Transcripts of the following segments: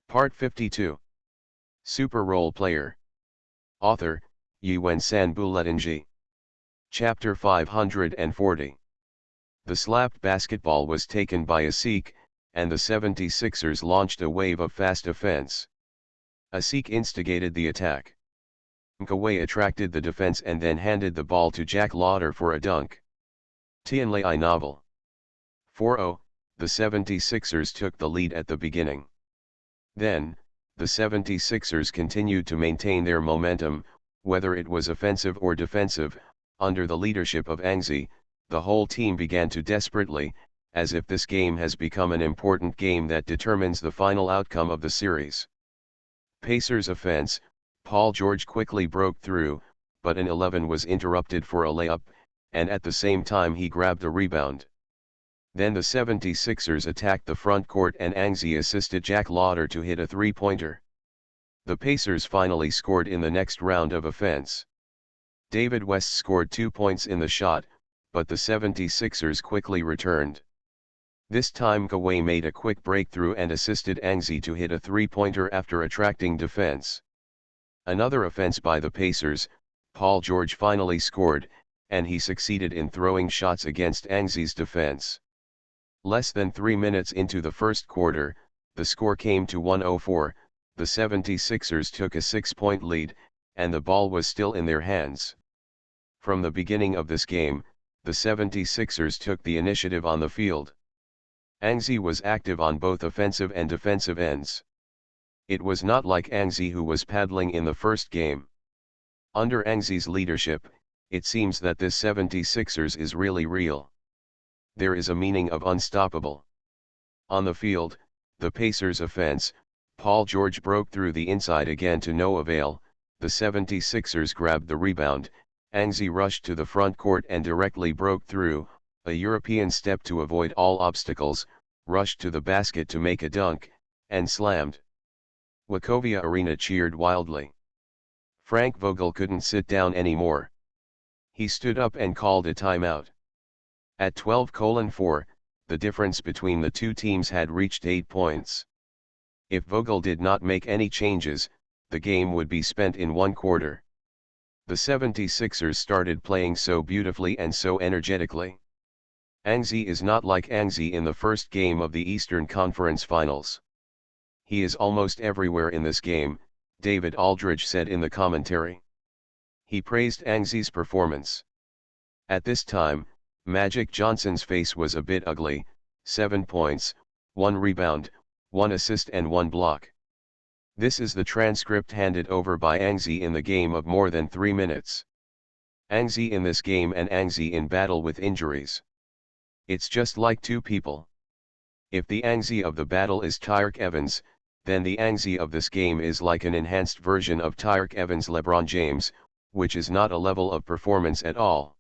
Part 52. Super Role Player. Author, Yuan-san Buletinji. Chapter 540. The slapped basketball was taken by Asik, and the 76ers launched a wave of fast offense. Asik instigated the attack. Nkaway attracted the defense and then handed the ball to Jack Lauder for a dunk. Tianlai novel. 4-0, the 76ers took the lead at the beginning. Then, the 76ers continued to maintain their momentum, whether it was offensive or defensive. Under the leadership of Angzi, the whole team began to desperately, as if this game has become an important game that determines the final outcome of the series. Pacers offense, Paul George quickly broke through, but an 11 was interrupted for a layup, and at the same time he grabbed a rebound. Then the 76ers attacked the front court and Angzi assisted Jack Lauder to hit a three-pointer. The Pacers finally scored in the next round of offense. David West scored 2 points in the shot, but the 76ers quickly returned. This time Kawhi made a quick breakthrough and assisted Angzi to hit a three-pointer after attracting defense. Another offense by the Pacers, Paul George finally scored, and he succeeded in throwing shots against Angzi's defense. Less than 3 minutes into the first quarter, the score came to 104, the 76ers took a 6-point lead, and the ball was still in their hands. From the beginning of this game, the 76ers took the initiative on the field. Angzi was active on both offensive and defensive ends. It was not like Angzi who was paddling in the first game. Under Angzi's leadership, it seems that this 76ers is really real. There is a meaning of unstoppable. On the field, the Pacers' offense, Paul George broke through the inside again to no avail, the 76ers grabbed the rebound, Angzi rushed to the front court and directly broke through, a European step to avoid all obstacles, rushed to the basket to make a dunk, and slammed. Wachovia Arena cheered wildly. Frank Vogel couldn't sit down anymore. He stood up and called a timeout. At 12:4, the difference between the two teams had reached 8 points. If Vogel did not make any changes, the game would be spent in one quarter. The 76ers started playing so beautifully and so energetically. Angzi is not like Angzi in the first game of the Eastern Conference Finals. He is almost everywhere in this game, David Aldridge said in the commentary. He praised Angzi's performance. At this time, Magic Johnson's face was a bit ugly, 7 points, 1 rebound, 1 assist and 1 block. This is the transcript handed over by Angzi in the game of more than 3 minutes. Angzi in this game and Angzi in battle with injuries. It's just like two people. If the Angzi of the battle is Tyreke Evans, then the Angzi of this game is like an enhanced version of Tyreke Evans' LeBron James, which is not a level of performance at all.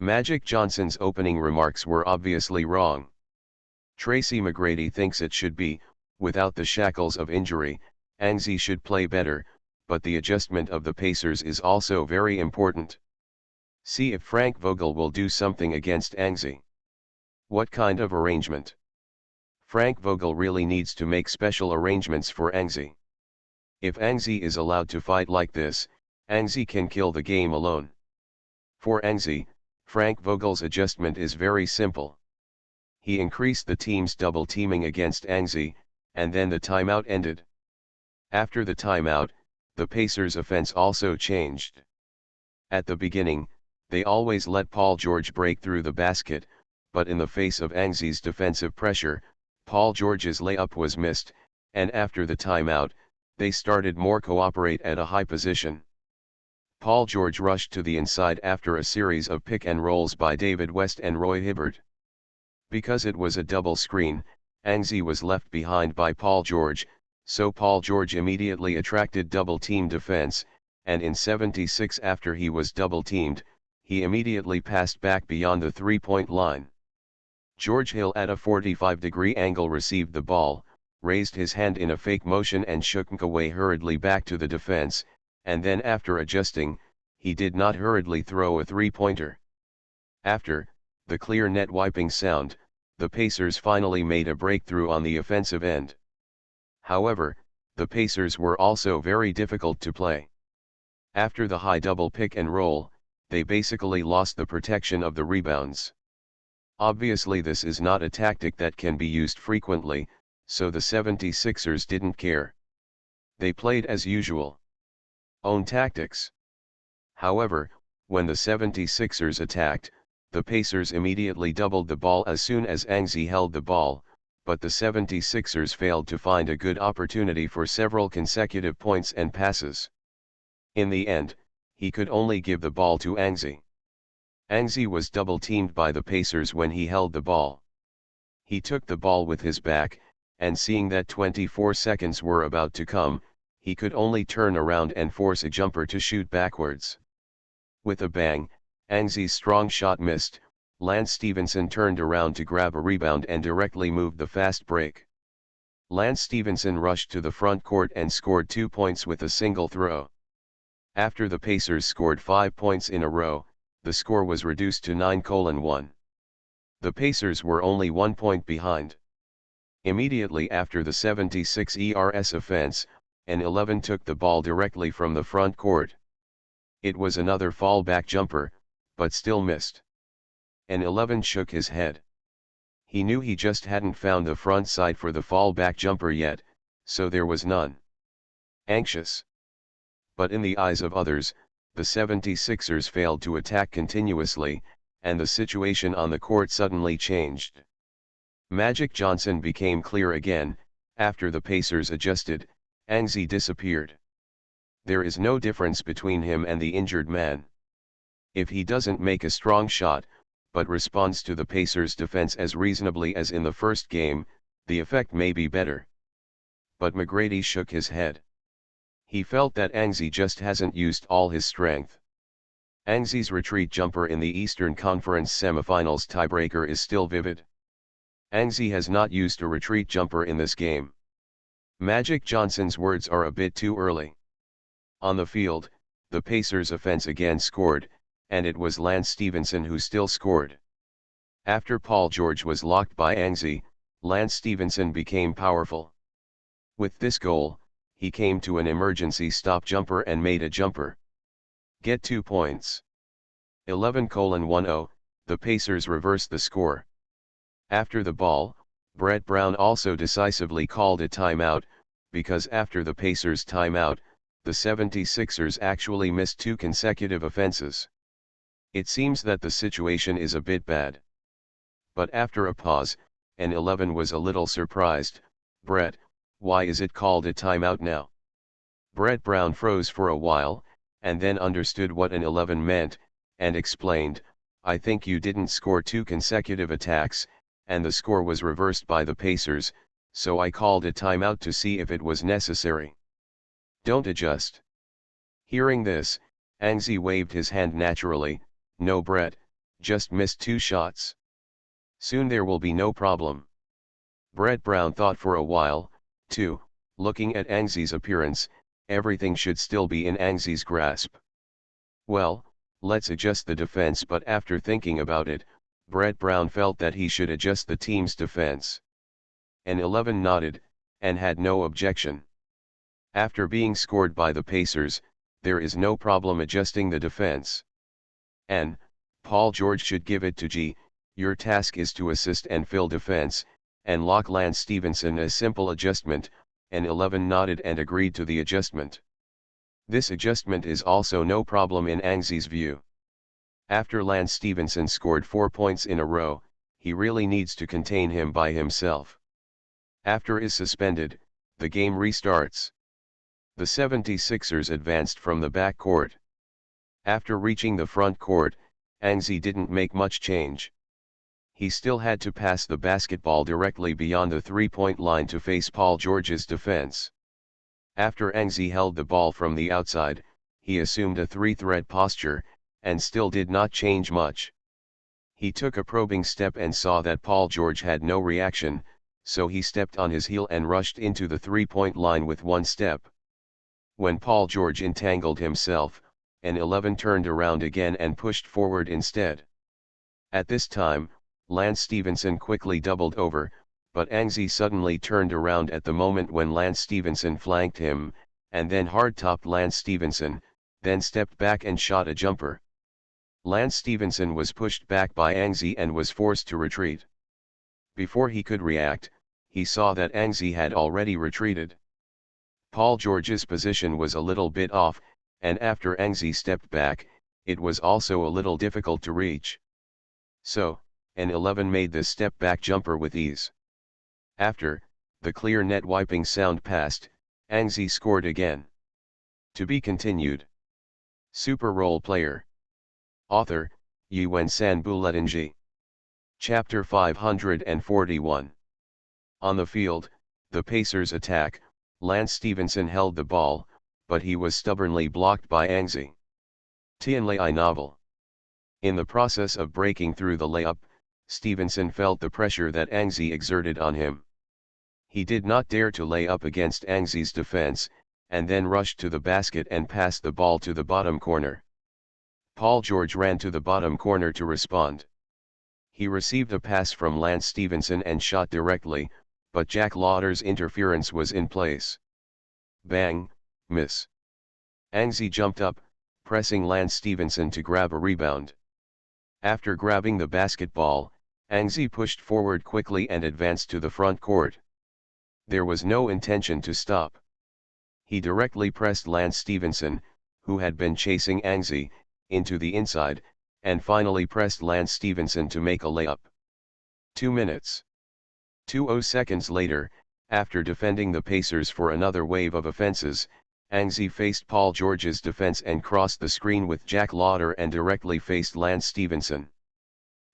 Magic Johnson's opening remarks were obviously wrong. Tracy McGrady thinks it should be, without the shackles of injury, Angzi should play better, but the adjustment of the Pacers is also very important. See if Frank Vogel will do something against Angzi. What kind of arrangement? Frank Vogel really needs to make special arrangements for Angzi. If Angzi is allowed to fight like this, Angzi can kill the game alone. For Angzi, Frank Vogel's adjustment is very simple. He increased the team's double teaming against Angzi, and then the timeout ended. After the timeout, the Pacers' offense also changed. At the beginning, they always let Paul George break through the basket, but in the face of Angzi's defensive pressure, Paul George's layup was missed, and after the timeout, they started more cooperate at a high position. Paul George rushed to the inside after a series of pick and rolls by David West and Roy Hibbert. Because it was a double screen, Angzi was left behind by Paul George, so Paul George immediately attracted double-team defense, and in 76 after he was double-teamed, he immediately passed back beyond the three-point line. George Hill at a 45-degree angle received the ball, raised his hand in a fake motion and shook Nkaway hurriedly back to the defense, and then after adjusting, he did not hurriedly throw a three-pointer. After the clear net wiping sound, the Pacers finally made a breakthrough on the offensive end. However, the Pacers were also very difficult to play. After the high double pick and roll, they basically lost the protection of the rebounds. Obviously this is not a tactic that can be used frequently, so the 76ers didn't care. They played as usual. Own tactics. However, when the 76ers attacked, the Pacers immediately doubled the ball as soon as Anzi held the ball, but the 76ers failed to find a good opportunity for several consecutive points and passes. In the end, he could only give the ball to Anzi. Anzi was double-teamed by the Pacers when he held the ball. He took the ball with his back, and seeing that 24 seconds were about to come, he could only turn around and force a jumper to shoot backwards. With a bang, Anzi's strong shot missed. Lance Stephenson turned around to grab a rebound and directly moved the fast break. Lance Stephenson rushed to the front court and scored 2 points with a single throw. After the Pacers scored 5 points in a row, the score was reduced to 9-1. The Pacers were only 1 point behind. Immediately after the 76ers offense, an 11 took the ball directly from the front court. It was another fallback jumper, but still missed. An 11 shook his head. He knew he just hadn't found the front side for the fallback jumper yet, so there was none. Anxious. But in the eyes of others, the 76ers failed to attack continuously, and the situation on the court suddenly changed. Magic Johnson became clear again. After the Pacers adjusted, Anzi disappeared. There is no difference between him and the injured man. If he doesn't make a strong shot, but responds to the Pacers' defense as reasonably as in the first game, the effect may be better. But McGrady shook his head. He felt that Anzi just hasn't used all his strength. Anzi's retreat jumper in the Eastern Conference semifinals tiebreaker is still vivid. Anzi has not used a retreat jumper in this game. Magic Johnson's words are a bit too early. On the field, the Pacers' offense again scored, and it was Lance Stephenson who still scored. After Paul George was locked by Anzi, Lance Stephenson became powerful. With this goal, he came to an emergency stop jumper and made a jumper. Get 2 points. 11-10, the Pacers reversed the score. After the ball, Brett Brown also decisively called a timeout, because after the Pacers' timeout, the 76ers actually missed 2 consecutive offenses. It seems that the situation is a bit bad. But after a pause, an 11 was a little surprised. Brett, why is it called a timeout now? Brett Brown froze for a while, and then understood what an 11 meant, and explained, I think you didn't score 2 consecutive attacks, and the score was reversed by the Pacers, so I called a timeout to see if it was necessary. Don't adjust. Hearing this, Anzi waved his hand naturally. No Brett, just missed 2 shots. Soon there will be no problem. Brett Brown thought for a while, too. Looking at Anzi's appearance, everything should still be in Anzi's grasp. Well, let's adjust the defense, but after thinking about it, Brett Brown felt that he should adjust the team's defense. An 11 nodded, and had no objection. After being scored by the Pacers, there is no problem adjusting the defense. And, Paul George should give it to G. Your task is to assist and fill defense, and lock Lance Stephenson. A simple adjustment. An 11 nodded and agreed to the adjustment. This adjustment is also no problem in Anzi's view. After Lance Stephenson scored 4 points in a row, he really needs to contain him by himself. After is suspended, the game restarts. The 76ers advanced from the back court. After reaching the front court, Anzi didn't make much change. He still had to pass the basketball directly beyond the three-point line to face Paul George's defense. After Anzi held the ball from the outside, he assumed a three-threat posture, and still did not change much. He took a probing step and saw that Paul George had no reaction, so he stepped on his heel and rushed into the three-point line with 1 step. When Paul George entangled himself, an 11 turned around again and pushed forward instead. At this time, Lance Stephenson quickly doubled over, but Angzi suddenly turned around at the moment when Lance Stevenson flanked him, and then hard-topped Lance Stevenson, then stepped back and shot a jumper. Lance Stevenson was pushed back by Angzi and was forced to retreat. Before he could react, he saw that Angzi had already retreated. Paul George's position was a little bit off, and after Angzi stepped back, it was also a little difficult to reach. So, an 11 made the step-back jumper with ease. After, the clear net wiping sound passed, Angzi scored again. To be continued. Super Role Player. Author, Yuen San Buletinji. Chapter 541. On the field, the Pacers' attack, Lance Stevenson held the ball, but he was stubbornly blocked by Angzi. Tianlai novel. In the process of breaking through the layup, Stevenson felt the pressure that Angzi exerted on him. He did not dare to lay up against Angzi's defense, and then rushed to the basket and passed the ball to the bottom corner. Paul George ran to the bottom corner to respond. He received a pass from Lance Stevenson and shot directly, but Jack Lauder's interference was in place. Bang, miss. Angzi jumped up, pressing Lance Stevenson to grab a rebound. After grabbing the basketball, Angzi pushed forward quickly and advanced to the front court. There was no intention to stop. He directly pressed Lance Stevenson, who had been chasing Angzi, into the inside, and finally pressed Lance Stevenson to make a layup. 2 minutes. 20 seconds later, after defending the Pacers for another wave of offenses, Angzi faced Paul George's defense and crossed the screen with Jack Lauder and directly faced Lance Stevenson.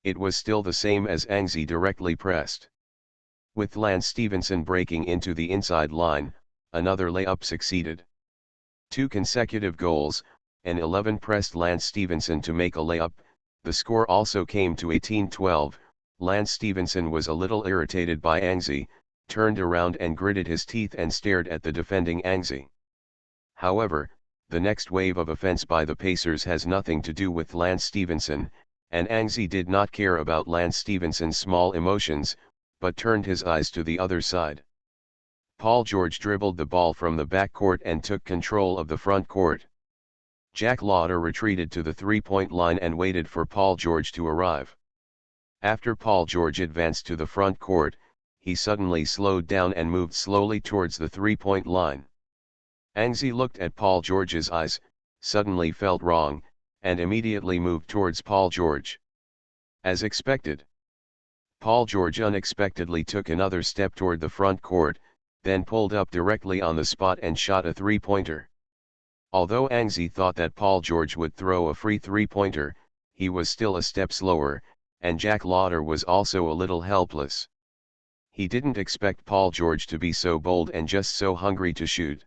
It was still the same as Angzi directly pressed. With Lance Stevenson breaking into the inside line, another layup succeeded. 2 consecutive goals, and 11 pressed Lance Stevenson to make a layup. The score also came to 18-12. Lance Stevenson was a little irritated by Angzi, turned around and gritted his teeth and stared at the defending Angzi. However, the next wave of offense by the Pacers has nothing to do with Lance Stevenson, and Angzi did not care about Lance Stevenson's small emotions, but turned his eyes to the other side. Paul George dribbled the ball from the backcourt and took control of the front court. Jack Lauder retreated to the three-point line and waited for Paul George to arrive. After Paul George advanced to the front court, he suddenly slowed down and moved slowly towards the three-point line. Angzi looked at Paul George's eyes, suddenly felt wrong, and immediately moved towards Paul George. As expected, Paul George unexpectedly took another step toward the front court, then pulled up directly on the spot and shot a three-pointer. Although Angzi thought that Paul George would throw a free three-pointer, he was still a step slower, and Jack Lauder was also a little helpless. He didn't expect Paul George to be so bold and just so hungry to shoot.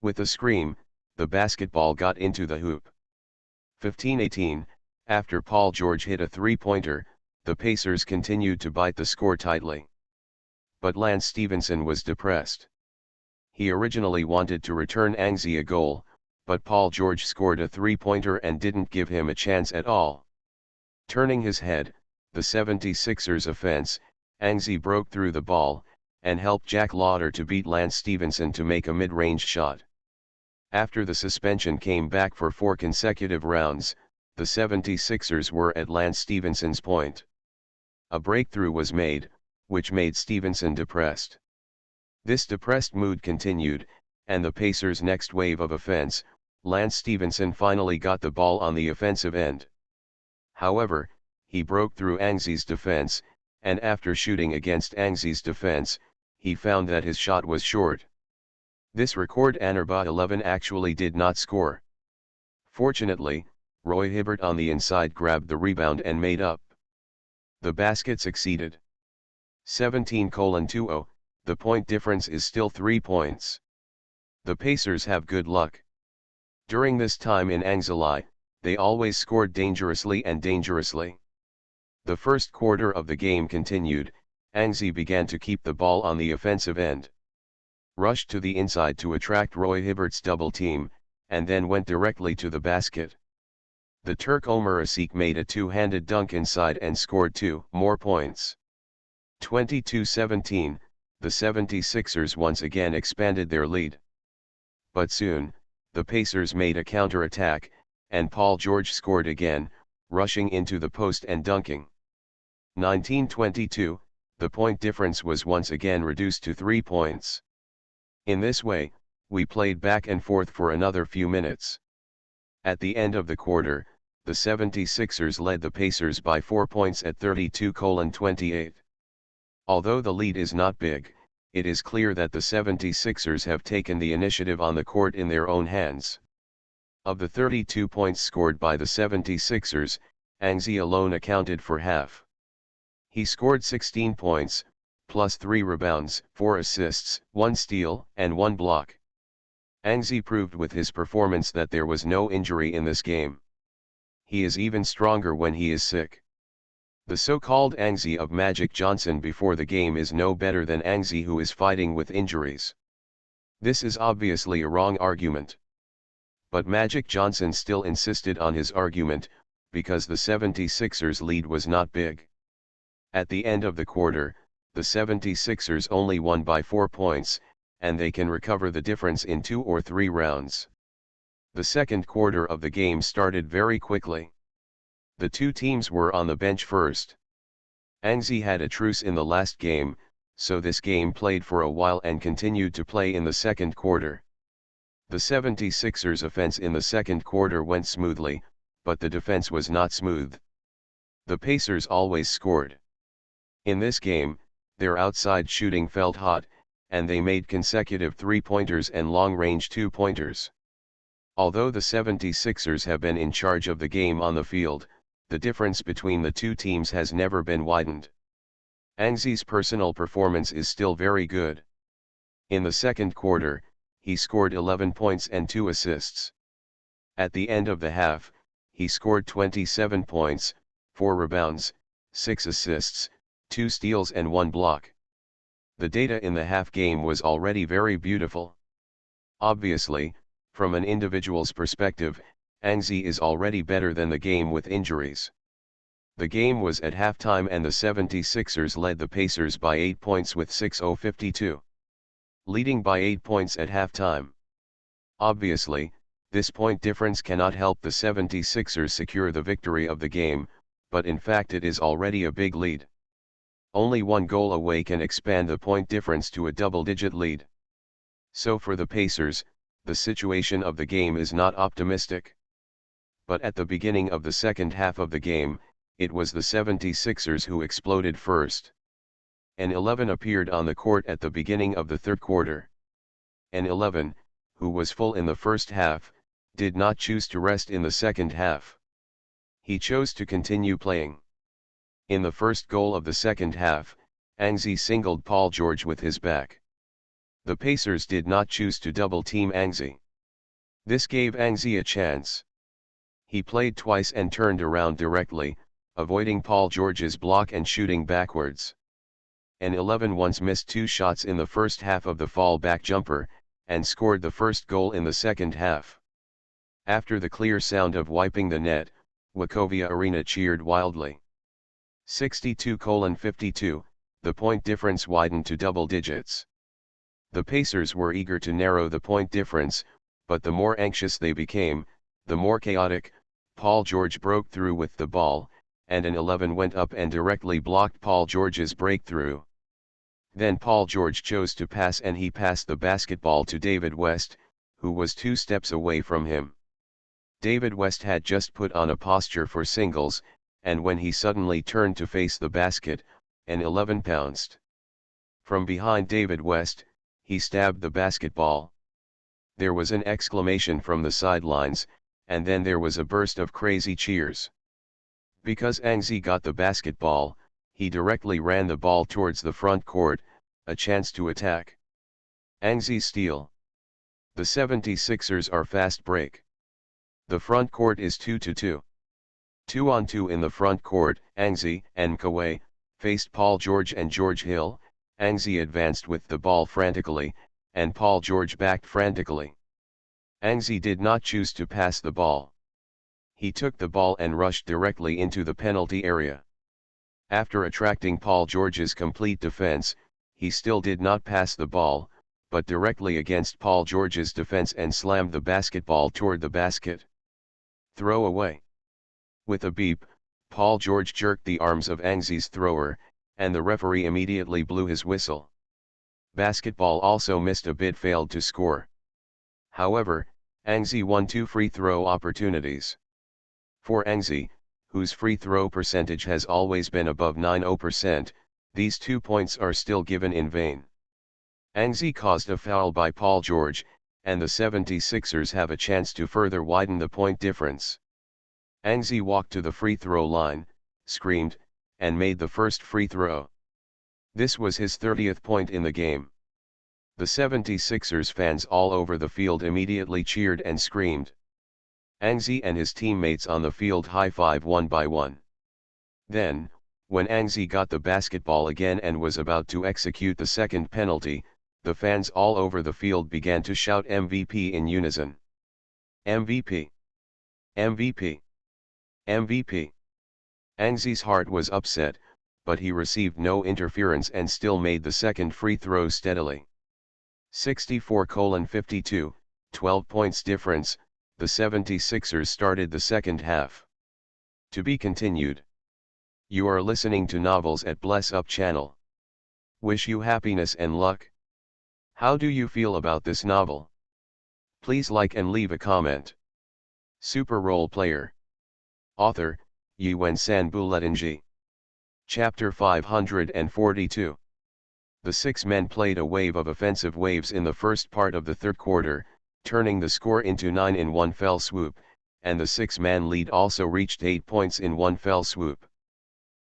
With a scream, the basketball got into the hoop. 15-18, after Paul George hit a three-pointer, the Pacers continued to bite the score tightly. But Lance Stevenson was depressed. He originally wanted to return Angzi a goal, but Paul George scored a three-pointer and didn't give him a chance at all. Turning his head, the 76ers offense, Angzi broke through the ball, and helped Jack Lauder to beat Lance Stevenson to make a mid-range shot. After the suspension came back for 4 consecutive rounds, the 76ers were at Lance Stevenson's point. A breakthrough was made, which made Stevenson depressed. This depressed mood continued, and the Pacers' next wave of offense, Lance Stevenson finally got the ball on the offensive end. However, he broke through Angzi's defense, and after shooting against Angzi's defense, he found that his shot was short. This record Anerba 11 actually did not score. Fortunately, Roy Hibbert on the inside grabbed the rebound and made up. The basket succeeded. 17-20, the point difference is still 3 points. The Pacers have good luck. During this time in Angzali, they always scored dangerously and dangerously. The first quarter of the game continued, Angzi began to keep the ball on the offensive end. Rushed to the inside to attract Roy Hibbert's double team, and then went directly to the basket. The Turk Omer Asik made a two-handed dunk inside and scored 2 more points. 22-17, the 76ers once again expanded their lead. But soon, the Pacers made a counter-attack, and Paul George scored again, rushing into the post and dunking. 19-22, the point difference was once again reduced to 3 points. In this way, we played back and forth for another few minutes. At the end of the quarter, the 76ers led the Pacers by 4 points at 32-28. Although the lead is not big, it is clear that the 76ers have taken the initiative on the court in their own hands. Of the 32 points scored by the 76ers, Anzi alone accounted for half. He scored 16 points, plus 3 rebounds, 4 assists, 1 steal, and 1 block. Anzi proved with his performance that there was no injury in this game. He is even stronger when he is sick. The so-called Anzi of Magic Johnson before the game is no better than Anzi who is fighting with injuries. This is obviously a wrong argument. But Magic Johnson still insisted on his argument, because the 76ers' lead was not big. At the end of the quarter, the 76ers only won by 4 points, and they can recover the difference in 2 or 3 rounds. The second quarter of the game started very quickly. The two teams were on the bench first. Anzi had a truce in the last game, so this game played for a while and continued to play in the second quarter. The 76ers' offense in the second quarter went smoothly, but the defense was not smooth. The Pacers always scored. In this game, their outside shooting felt hot, and they made consecutive 3-pointers and long-range 2-pointers. Although the 76ers have been in charge of the game on the field, the difference between the two teams has never been widened. Anzi's personal performance is still very good. In the second quarter, he scored 11 points and 2 assists. At the end of the half, he scored 27 points, 4 rebounds, 6 assists, 2 steals and 1 block. The data in the half game was already very beautiful. Obviously, from an individual's perspective, Anzi is already better than the game with injuries. The game was at halftime and the 76ers led the Pacers by 8 points with 6:52. Leading by 8 points at halftime. Obviously, this point difference cannot help the 76ers secure the victory of the game, but in fact it is already a big lead. Only one goal away can expand the point difference to a double-digit lead. So for the Pacers, the situation of the game is not optimistic. But at the beginning of the second half of the game, it was the 76ers who exploded first. An 11 appeared on the court at the beginning of the third quarter. An 11, who was full in the first half, did not choose to rest in the second half. He chose to continue playing. In the first goal of the second half, Anzi singled Paul George with his back. The Pacers did not choose to double-team Anzi. This gave Anzi a chance. He played twice and turned around directly, avoiding Paul George's block and shooting backwards. An 11 once missed 2 shots in the first half of the fall-back jumper, and scored the first goal in the second half. After the clear sound of wiping the net, Wachovia Arena cheered wildly. 62-52, the point difference widened to double digits. The Pacers were eager to narrow the point difference, but the more anxious they became, the more chaotic. Paul George broke through with the ball, and an 11 went up and directly blocked Paul George's breakthrough. Then Paul George chose to pass and he passed the basketball to David West, who was 2 steps away from him. David West had just put on a posture for singles, and when he suddenly turned to face the basket, an 11 pounced. From behind David West, he stabbed the basketball. There was an exclamation from the sidelines, and then there was a burst of crazy cheers. Because Anzi got the basketball, he directly ran the ball towards the front court, a chance to attack. Anzi's steal. The 76ers are fast break. The front court is 2-2. 2-on-2 in the front court. Anzi and Kawhi faced Paul George and George Hill. Anzi advanced with the ball frantically, and Paul George backed frantically. Anzi did not choose to pass the ball. He took the ball and rushed directly into the penalty area. After attracting Paul George's complete defense, he still did not pass the ball, but directly against Paul George's defense and slammed the basketball toward the basket. Throw away. With a beep, Paul George jerked the arms of Angzi's thrower, and the referee immediately blew his whistle. Basketball also missed a bit, failed to score. However, Angzi won 2 free throw opportunities. For Angzi, whose free throw percentage has always been above 90%, these 2 points are still given in vain. Angzi caused a foul by Paul George, and the 76ers have a chance to further widen the point difference. Angzi walked to the free throw line, screamed, and made the first free throw. This was his 30th point in the game. The 76ers fans all over the field immediately cheered and screamed. Angzi and his teammates on the field high-fived one by one. Then, when Angzi got the basketball again and was about to execute the second penalty, the fans all over the field began to shout MVP in unison. MVP! MVP! MVP! Angzi's heart was upset, but he received no interference and still made the second free throw steadily. 64-52, 12 points difference, the 76ers started the second half. To be continued. You are listening to Novels at Bless Up channel. Wish you happiness and luck. How do you feel about this novel? Please like and leave a comment. Super Role Player. Author, Yuen Sanbuletnji. Chapter 542. The 6 men played a wave of offensive waves in the first part of the third quarter, turning the score into 9 in one fell swoop, and the 6-man lead also reached 8 points in one fell swoop.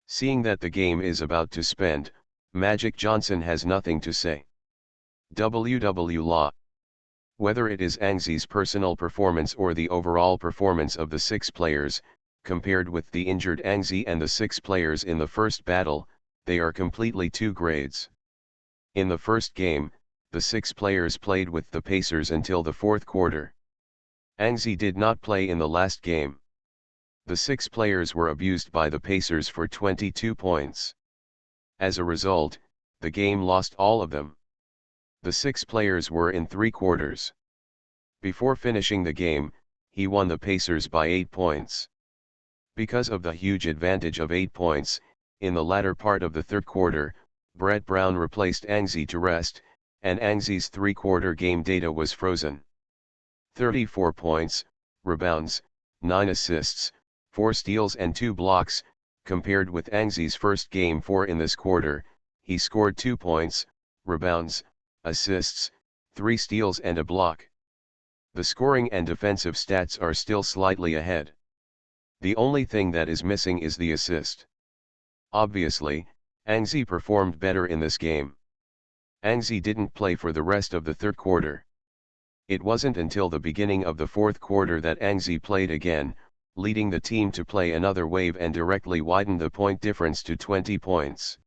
Seeing that the game is about to spend, Magic Johnson has nothing to say. WW Law. Whether it is Angzi's personal performance or the overall performance of the 6 players, compared with the injured Angzi and the 6 players in the first battle, they are completely 2 grades. In the first game, the 6 players played with the Pacers until the fourth quarter. Angzi did not play in the last game. The 6 players were abused by the Pacers for 22 points. As a result, the game lost all of them. The 6 players were in 3 quarters. Before finishing the game, he won the Pacers by 8 points. Because of the huge advantage of 8 points, in the latter part of the third quarter, Brett Brown replaced Angzi to rest, and Angzi's 3-quarter game data was frozen. 34 points, rebounds, 9 assists, 4 steals and 2 blocks, compared with Angzi's first game 4 in this quarter, he scored 2 points, rebounds, assists, 3 steals and a block. The scoring and defensive stats are still slightly ahead. The only thing that is missing is the assist. Obviously, Angzi performed better in this game. Angzi didn't play for the rest of the third quarter. It wasn't until the beginning of the fourth quarter that Angzi played again, leading the team to play another wave and directly widened the point difference to 20 points.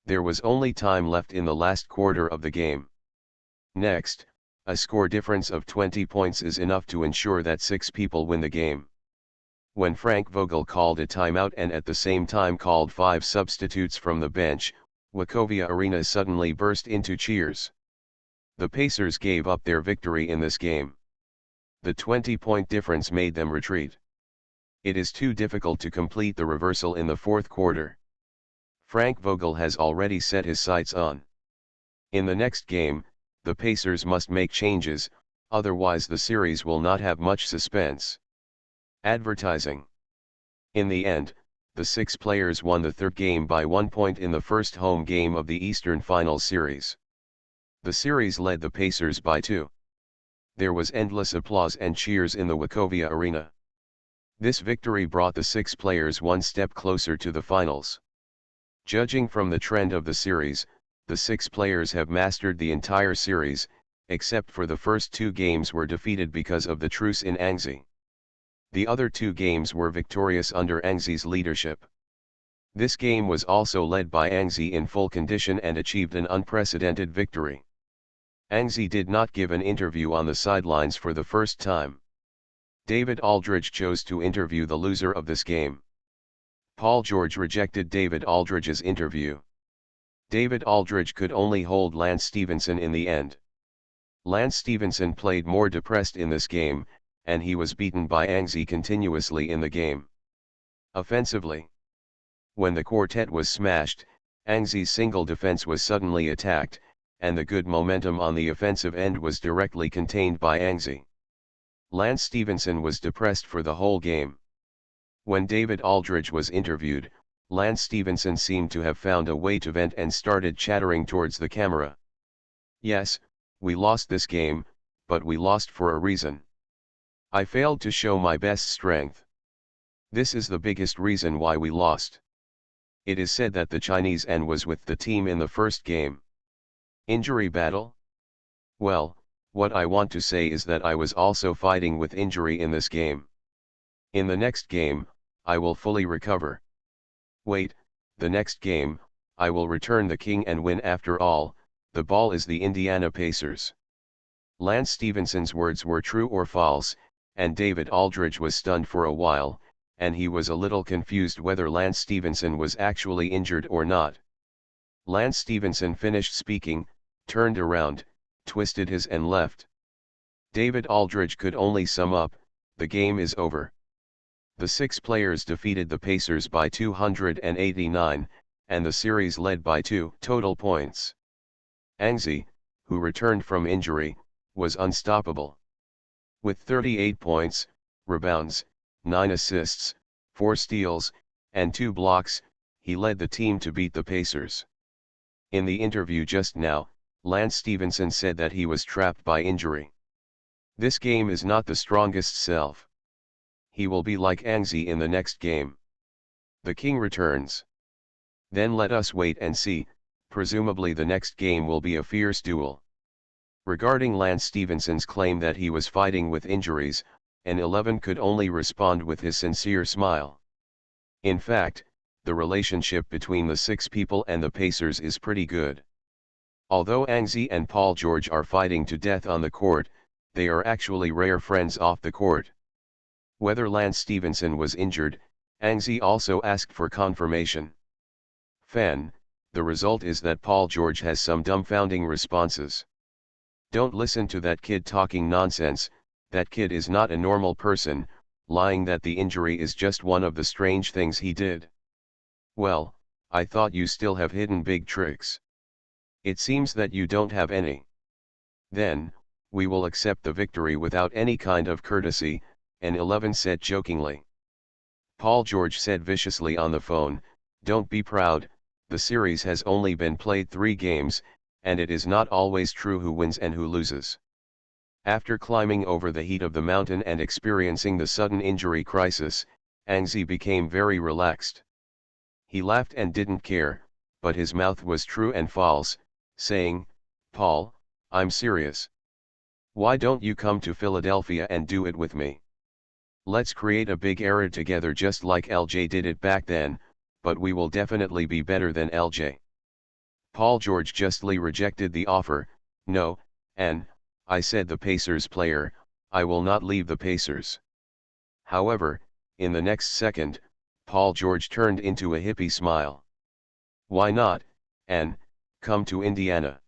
There was only time left in the last quarter of the game. Next, a score difference of 20 points is enough to ensure that 6 people win the game. When Frank Vogel called a timeout and at the same time called 5 substitutes from the bench, Wachovia Arena suddenly burst into cheers. The Pacers gave up their victory in this game. The 20-point difference made them retreat. It is too difficult to complete the reversal in the fourth quarter. Frank Vogel has already set his sights on. In the next game, the Pacers must make changes, otherwise the series will not have much suspense. Advertising. In the end, the 6 players won the third game by 1 point in the first home game of the Eastern Finals series. The series led the Pacers by 2. There was endless applause and cheers in the Wachovia Arena. This victory brought the 6 players one step closer to the finals. Judging from the trend of the series, the 6 players have mastered the entire series, except for the first 2 games were defeated because of the truce in Angzi. The other 2 games were victorious under Angzi's leadership. This game was also led by Angzi in full condition and achieved an unprecedented victory. Angzi did not give an interview on the sidelines for the first time. David Aldridge chose to interview the loser of this game. Paul George rejected David Aldridge's interview. David Aldridge could only hold Lance Stephenson in the end. Lance Stephenson played more depressed in this game, and he was beaten by Anxi continuously in the game. Offensively, when the quartet was smashed, Anxi's single defense was suddenly attacked, and the good momentum on the offensive end was directly contained by Anxi. Lance Stephenson was depressed for the whole game. When David Aldridge was interviewed, Lance Stephenson seemed to have found a way to vent and started chattering towards the camera. "Yes, we lost this game, but we lost for a reason. I failed to show my best strength. This is the biggest reason why we lost." It is said that the Chinese N was with the team in the first game. Injury battle? Well, what I want to say is that I was also fighting with injury in this game. In the next game, I will fully recover. Wait, the next game, I will return the king and win. After all, the ball is the Indiana Pacers. Lance Stephenson's words were true or false, and David Aldridge was stunned for a while, and he was a little confused whether Lance Stephenson was actually injured or not. Lance Stephenson finished speaking, turned around, twisted his and left. David Aldridge could only sum up, "The game is over." The six players defeated the Pacers by 289, and the series led by 2 total points. Anxi, who returned from injury, was unstoppable. With 38 points, rebounds, 9 assists, 4 steals, and 2 blocks, he led the team to beat the Pacers. In the interview just now, Lance Stephenson said that he was trapped by injury. This game is not the strongest self. He will be like Anxi in the next game. The king returns. Then let us wait and see, presumably the next game will be a fierce duel. Regarding Lance Stephenson's claim that he was fighting with injuries, N11 could only respond with his sincere smile. In fact, the relationship between the six people and the Pacers is pretty good. Although Anxi and Paul George are fighting to death on the court, they are actually rare friends off the court. Whether Lance Stephenson was injured, Anxi also asked for confirmation. Fan, the result is that Paul George has some dumbfounding responses. Don't listen to that kid talking nonsense. That kid is not a normal person, lying that the injury is just one of the strange things he did. Well, I thought you still have hidden big tricks. It seems that you don't have any. Then, we will accept the victory without any kind of courtesy, N11 said jokingly. Paul George said viciously on the phone, "Don't be proud, the series has only been played 3 games, and it is not always true who wins and who loses." After climbing over the heat of the mountain and experiencing the sudden injury crisis, Anxi became very relaxed. He laughed and didn't care, but his mouth was true and false, saying, "Paul, I'm serious. Why don't you come to Philadelphia and do it with me? Let's create a big era together just like LJ did it back then, but we will definitely be better than LJ." Paul George justly rejected the offer. "No, and I said the Pacers player, I will not leave the Pacers." However, in the next second, Paul George turned into a hippie smile. "Why not, and come to Indiana.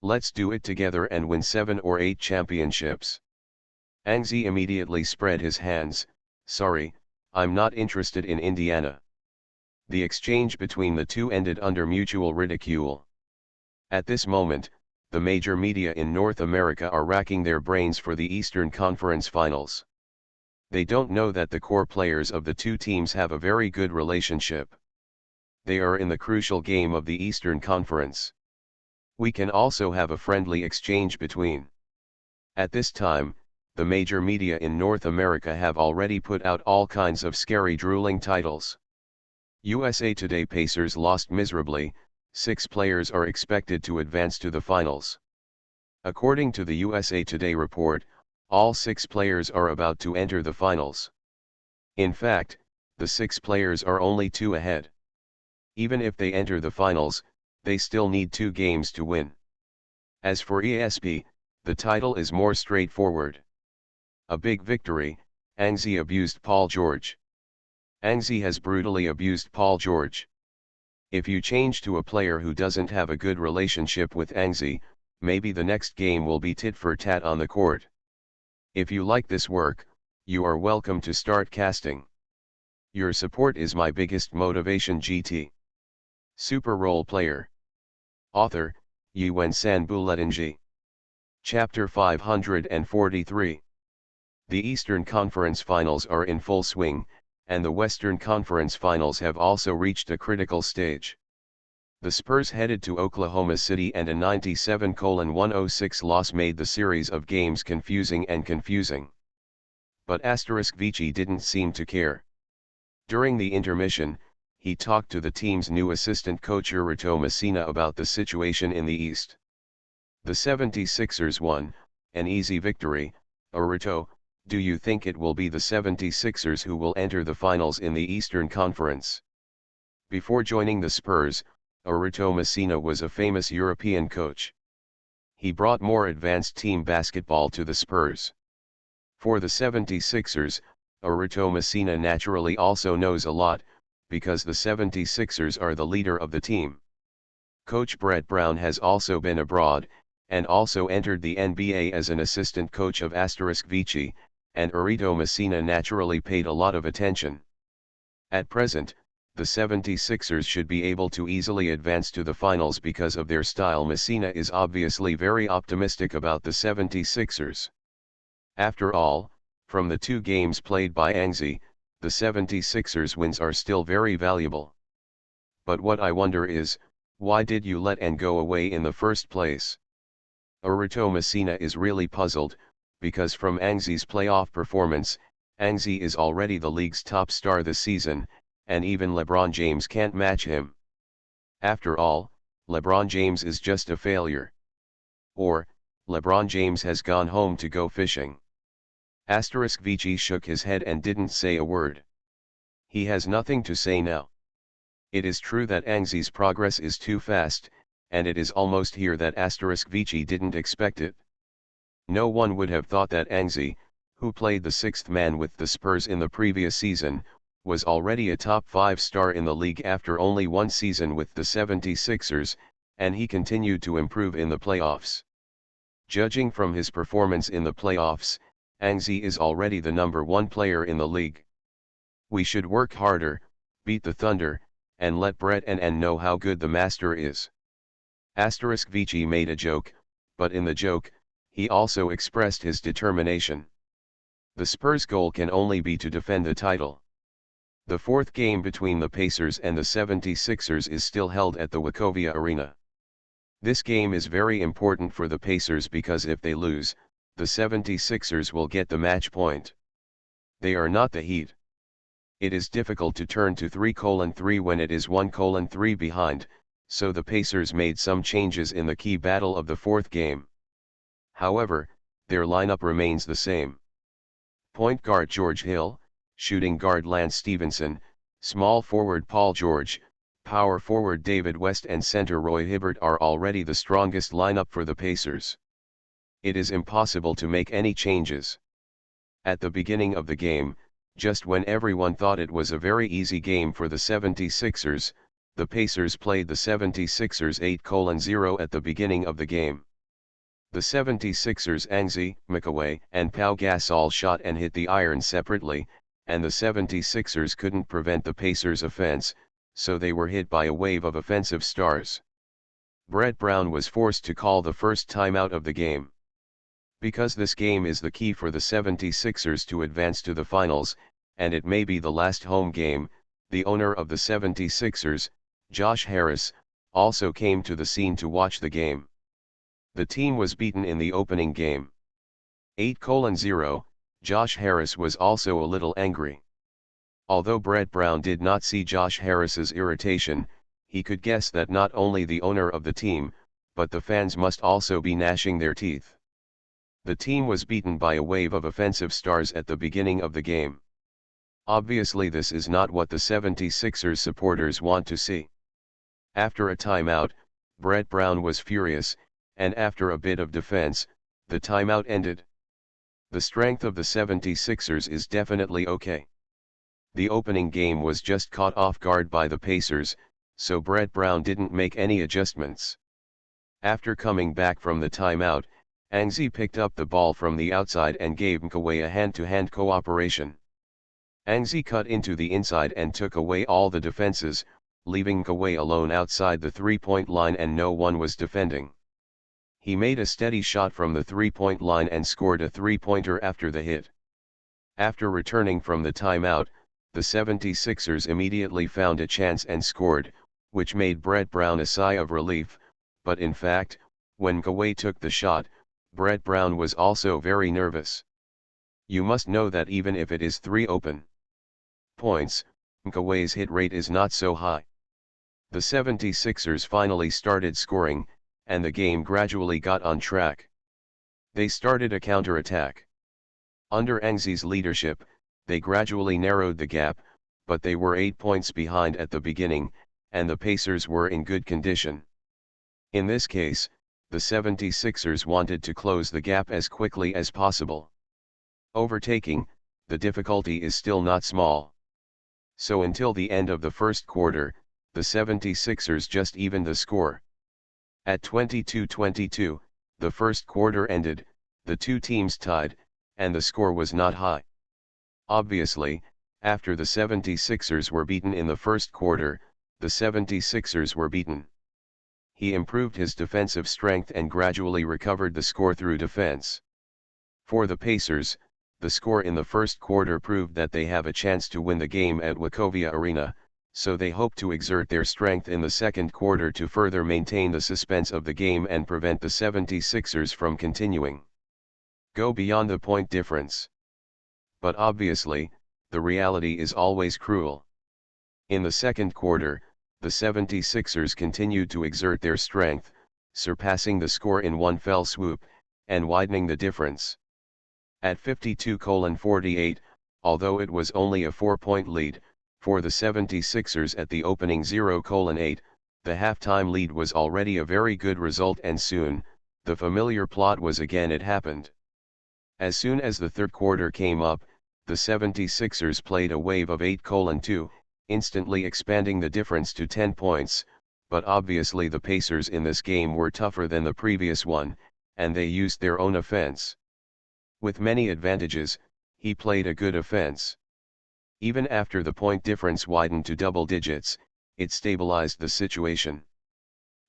Let's do it together and win 7 or 8 championships." Anxi immediately spread his hands. "Sorry, I'm not interested in Indiana." The exchange between the two ended under mutual ridicule. At this moment, the major media in North America are racking their brains for the Eastern Conference Finals. They don't know that the core players of the two teams have a very good relationship. They are in the crucial game of the Eastern Conference. We can also have a friendly exchange between. At this time, the major media in North America have already put out all kinds of scary drooling titles. USA Today: Pacers lost miserably, 6 players are expected to advance to the finals. According to the USA Today report, all 6 players are about to enter the finals. In fact, the 6 players are only 2 ahead. Even if they enter the finals, they still need 2 games to win. As for ESP, the title is more straightforward. A big victory, Anxi abused Paul George. Anxi has brutally abused Paul George. If you change to a player who doesn't have a good relationship with Anxi, maybe the next game will be tit for tat on the court. If you like this work, you are welcome to start casting. Your support is my biggest motivation. GT. Super Role Player. Author, Yuen San Buletinji. Chapter 543. The Eastern Conference Finals are in full swing, and the Western Conference Finals have also reached a critical stage. The Spurs headed to Oklahoma City and a 97-106 loss made the series of games confusing. But Vici didn't seem to care. During the intermission, he talked to the team's new assistant coach Urito Messina about the situation in the East. The 76ers won, an easy victory. Urito, do you think it will be the 76ers who will enter the finals in the Eastern Conference? Before joining the Spurs, Urito Messina was a famous European coach. He brought more advanced team basketball to the Spurs. For the 76ers, Urito Messina naturally also knows a lot, because the 76ers are the leader of the team. Coach Brett Brown has also been abroad, and also entered the NBA as an assistant coach of Vici, and Urito Messina naturally paid a lot of attention. At present, the 76ers should be able to easily advance to the finals because of their style. Messina is obviously very optimistic about the 76ers. After all, from the 2 games played by Anxi, the 76ers wins are still very valuable. But what I wonder is, why did you let An go away in the first place? Urito Messina is really puzzled, because from Anxi's playoff performance, Anxi is already the league's top star this season, and even LeBron James can't match him. After all, LeBron James is just a failure. Or, LeBron James has gone home to go fishing. Vici shook his head and didn't say a word. He has nothing to say now. It is true that Anxi's progress is too fast, and it is almost here that Vici didn't expect it. No one would have thought that Anxi, who played the 6th man with the Spurs in the previous season, was already a top 5 star in the league after only 1 season with the 76ers, and he continued to improve in the playoffs. Judging from his performance in the playoffs, Anxi is already the number 1 player in the league. We should work harder, beat the Thunder, and let Brett and know how good the master is. Vici made a joke, but in the joke, he also expressed his determination. The Spurs' goal can only be to defend the title. The 4th game between the Pacers and the 76ers is still held at the Wachovia Arena. This game is very important for the Pacers because if they lose, the 76ers will get the match point. They are not the Heat. It is difficult to turn to 3:3 when it is 1:3 behind, so the Pacers made some changes in the key battle of the 4th game. However, their lineup remains the same. Point guard George Hill, shooting guard Lance Stevenson, small forward Paul George, power forward David West and center Roy Hibbert are already the strongest lineup for the Pacers. It is impossible to make any changes. At the beginning of the game, just when everyone thought it was a very easy game for the 76ers, the Pacers played the 76ers 8:0 at the beginning of the game. The 76ers Anxi, McAway and Pau Gasol shot and hit the iron separately, and the 76ers couldn't prevent the Pacers' offense, so they were hit by a wave of offensive stars. Brett Brown was forced to call the first timeout of the game. Because this game is the key for the 76ers to advance to the finals, and it may be the last home game, the owner of the 76ers, Josh Harris, also came to the scene to watch the game. The team was beaten in the opening game. 8:0, Josh Harris was also a little angry. Although Brett Brown did not see Josh Harris's irritation, he could guess that not only the owner of the team, but the fans must also be gnashing their teeth. The team was beaten by a wave of offensive stars at the beginning of the game. Obviously this is not what the 76ers supporters want to see. After a timeout, Brett Brown was furious, and after a bit of defense, the timeout ended. The strength of the 76ers is definitely okay. The opening game was just caught off guard by the Pacers, so Brett Brown didn't make any adjustments. After coming back from the timeout, Angzi picked up the ball from the outside and gave Nkaway a hand-to-hand cooperation. Angzi cut into the inside and took away all the defenses, leaving Nkaway alone outside the three-point line and no one was defending. He made a steady shot from the three-point line and scored a three-pointer after the hit. After returning from the timeout, the 76ers immediately found a chance and scored, which made Brett Brown a sigh of relief, but in fact, when Nkaway took the shot, Brett Brown was also very nervous. You must know that even if it is 3 open points, Nkaway's hit rate is not so high. The 76ers finally started scoring, and the game gradually got on track. They started a counter-attack. Under Angzi's leadership, they gradually narrowed the gap, but they were 8 points behind at the beginning, and the Pacers were in good condition. In this case, the 76ers wanted to close the gap as quickly as possible. Overtaking, the difficulty is still not small. So until the end of the first quarter, the 76ers just evened the score. At 22-22, the first quarter ended, the two teams tied, and the score was not high. Obviously, after the 76ers were beaten in the first quarter, the 76ers were beaten. He improved his defensive strength and gradually recovered the score through defense. For the Pacers, the score in the first quarter proved that they have a chance to win the game at Wachovia Arena, so they hope to exert their strength in the second quarter to further maintain the suspense of the game and prevent the 76ers from continuing go beyond the point difference. But obviously, the reality is always cruel. In the second quarter, the 76ers continued to exert their strength, surpassing the score in one fell swoop, and widening the difference. At 52-48, although it was only a 4-point lead, for the 76ers at the opening 0-8, the halftime lead was already a very good result and soon, the familiar plot was again it happened. As soon as the third quarter came up, the 76ers played a wave of 8-2, instantly expanding the difference to 10 points, but obviously the Pacers in this game were tougher than the previous one, and they used their own offense. With many advantages, he played a good offense. Even after the point difference widened to double digits, it stabilized the situation.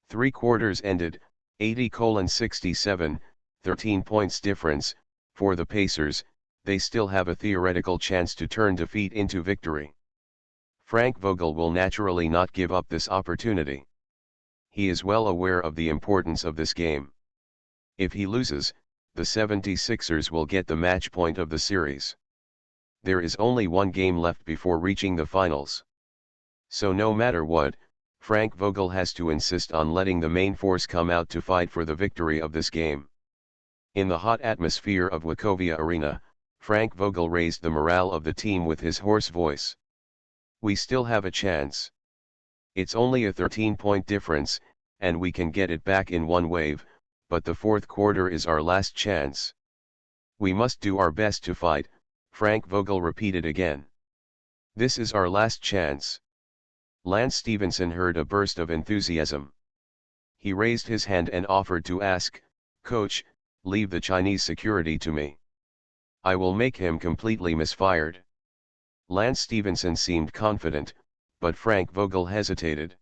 3 quarters ended, 80-67, 13 points difference. For the Pacers, they still have a theoretical chance to turn defeat into victory. Frank Vogel will naturally not give up this opportunity. He is well aware of the importance of this game. If he loses, the 76ers will get the match point of the series. There is only one game left before reaching the finals. So no matter what, Frank Vogel has to insist on letting the main force come out to fight for the victory of this game. In the hot atmosphere of Wachovia Arena, Frank Vogel raised the morale of the team with his hoarse voice. We still have a chance. It's only a 13-point difference, and we can get it back in one wave, but the fourth quarter is our last chance. We must do our best to fight, Frank Vogel repeated again. This is our last chance. Lance Stevenson heard a burst of enthusiasm. He raised his hand and offered to ask, "Coach, leave the Chinese security to me. I will make him completely misfired." Lance Stevenson seemed confident, but Frank Vogel hesitated.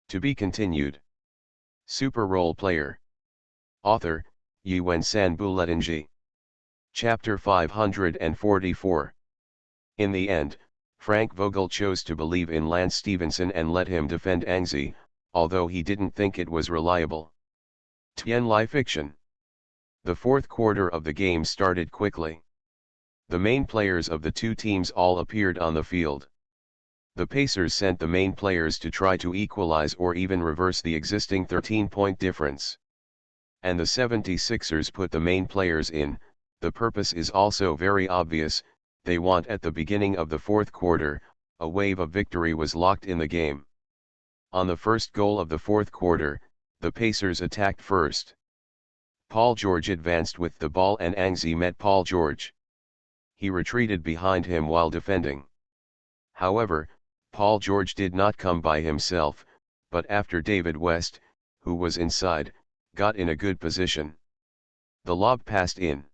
To be continued. Super Role Player. Author, Yuen San Buletinji. Chapter 544. In the end, Frank Vogel chose to believe in Lance Stevenson and let him defend Angzi, although he didn't think it was reliable. Tien Lai Fiction. The fourth quarter of the game started quickly. The main players of the two teams all appeared on the field. The Pacers sent the main players to try to equalize or even reverse the existing 13-point difference. And the 76ers put the main players in. The purpose is also very obvious. They want at the beginning of the fourth quarter, a wave of victory was locked in the game. On the first goal of the fourth quarter, the Pacers attacked first. Paul George advanced with the ball and Angzi met Paul George. He retreated behind him while defending. However, Paul George did not come by himself, but after David West, who was inside, got in a good position. The lob passed in.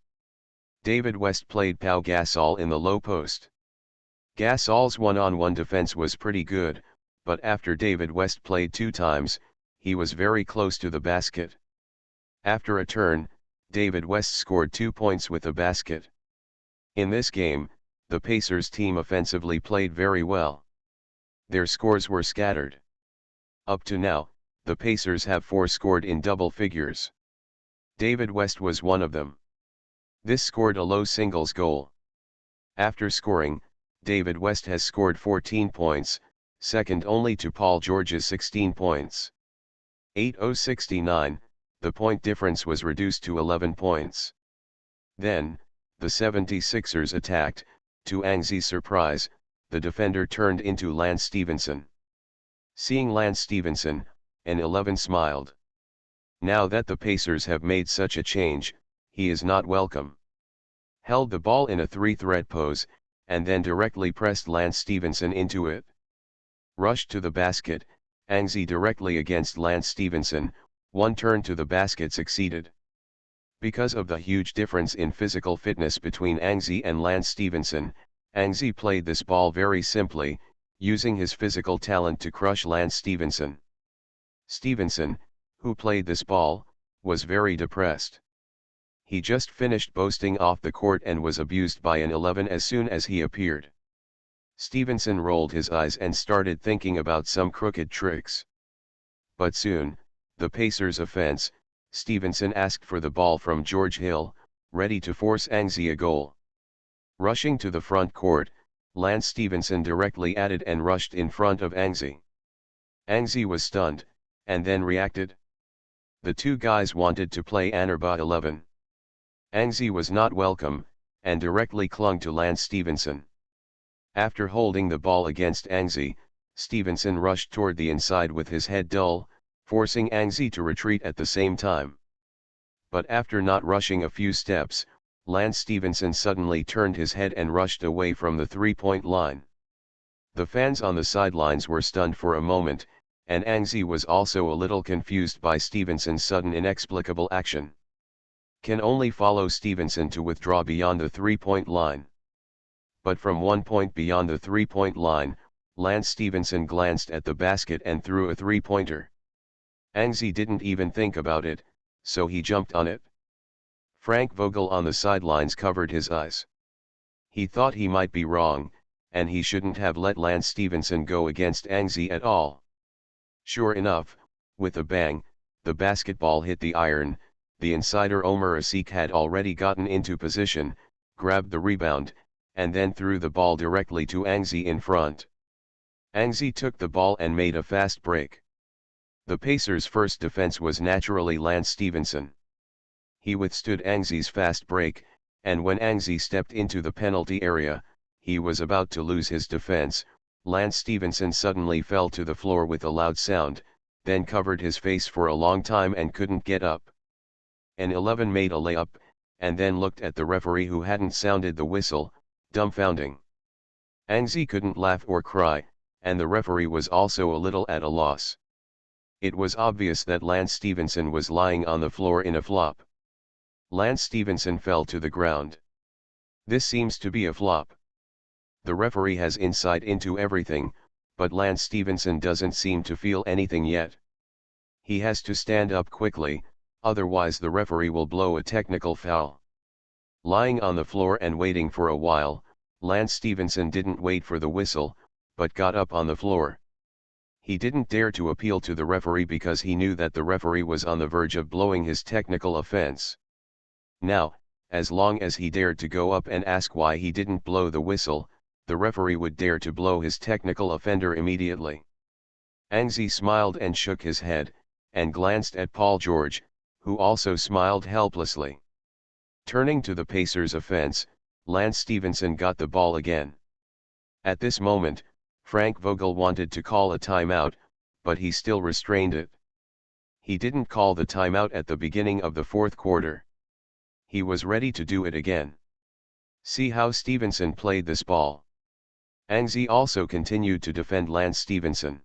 David West played Pau Gasol in the low post. Gasol's one-on-one defense was pretty good, but after David West played 2 times, he was very close to the basket. After a turn, David West scored 2 points with a basket. In this game, the Pacers team offensively played very well. Their scores were scattered. Up to now, the Pacers have 4 scored in double figures. David West was one of them. This scored a low singles goal. After scoring, David West has scored 14 points, second only to Paul George's 16 points. 8:069, the point difference was reduced to 11 points. Then, the 76ers attacked. To Angzi's surprise, the defender turned into Lance Stevenson. Seeing Lance Stevenson, N11 smiled. Now that the Pacers have made such a change, he is not welcome. Held the ball in a 3-threat pose, and then directly pressed Lance Stevenson into it. Rushed to the basket, Angzi directly against Lance Stevenson, one turn to the basket succeeded. Because of the huge difference in physical fitness between Angzi and Lance Stevenson, Angzi played this ball very simply, using his physical talent to crush Lance Stevenson. Stevenson, who played this ball, was very depressed. He just finished boasting off the court and was abused by an 11 as soon as he appeared. Stevenson rolled his eyes and started thinking about some crooked tricks. But soon, the Pacers' offense, Stevenson asked for the ball from George Hill, ready to force Angzi a goal. Rushing to the front court, Lance Stevenson directly added and rushed in front of Angzi. Angzi was stunned, and then reacted. The two guys wanted to play Anerba 11. Angzi was not welcome, and directly clung to Lance Stevenson. After holding the ball against Angzi, Stevenson rushed toward the inside with his head dull, forcing Angzi to retreat at the same time. But after not rushing a few steps, Lance Stevenson suddenly turned his head and rushed away from the three-point line. The fans on the sidelines were stunned for a moment, and Angzi was also a little confused by Stevenson's sudden inexplicable action. Can only follow Stevenson to withdraw beyond the three-point line. But from 1 point beyond the three-point line, Lance Stevenson glanced at the basket and threw a three-pointer. Angzi didn't even think about it, so he jumped on it. Frank Vogel on the sidelines covered his eyes. He thought he might be wrong, and he shouldn't have let Lance Stevenson go against Angzi at all. Sure enough, with a bang, the basketball hit the iron. The insider Omer Asik had already gotten into position, grabbed the rebound, and then threw the ball directly to Angzi in front. Angzi took the ball and made a fast break. The Pacers' first defense was naturally Lance Stevenson. He withstood Angzi's fast break, and when Angzi stepped into the penalty area, he was about to lose his defense. Lance Stevenson suddenly fell to the floor with a loud sound, then covered his face for a long time and couldn't get up. An 11 made a layup, and then looked at the referee who hadn't sounded the whistle, dumbfounding. Angzi couldn't laugh or cry, and the referee was also a little at a loss. It was obvious that Lance Stevenson was lying on the floor in a flop. Lance Stevenson fell to the ground. This seems to be a flop. The referee has insight into everything, but Lance Stevenson doesn't seem to feel anything yet. He has to stand up quickly, otherwise the referee will blow a technical foul. Lying on the floor and waiting for a while, Lance Stevenson didn't wait for the whistle, but got up on the floor. He didn't dare to appeal to the referee because he knew that the referee was on the verge of blowing his technical offense. Now, as long as he dared to go up and ask why he didn't blow the whistle, the referee would dare to blow his technical offender immediately. Angzi smiled and shook his head, and glanced at Paul George, who also smiled helplessly. Turning to the Pacers' offense, Lance Stevenson got the ball again. At this moment, Frank Vogel wanted to call a timeout, but he still restrained it. He didn't call the timeout at the beginning of the fourth quarter. He was ready to do it again. See how Stevenson played this ball. Angzi also continued to defend Lance Stephenson.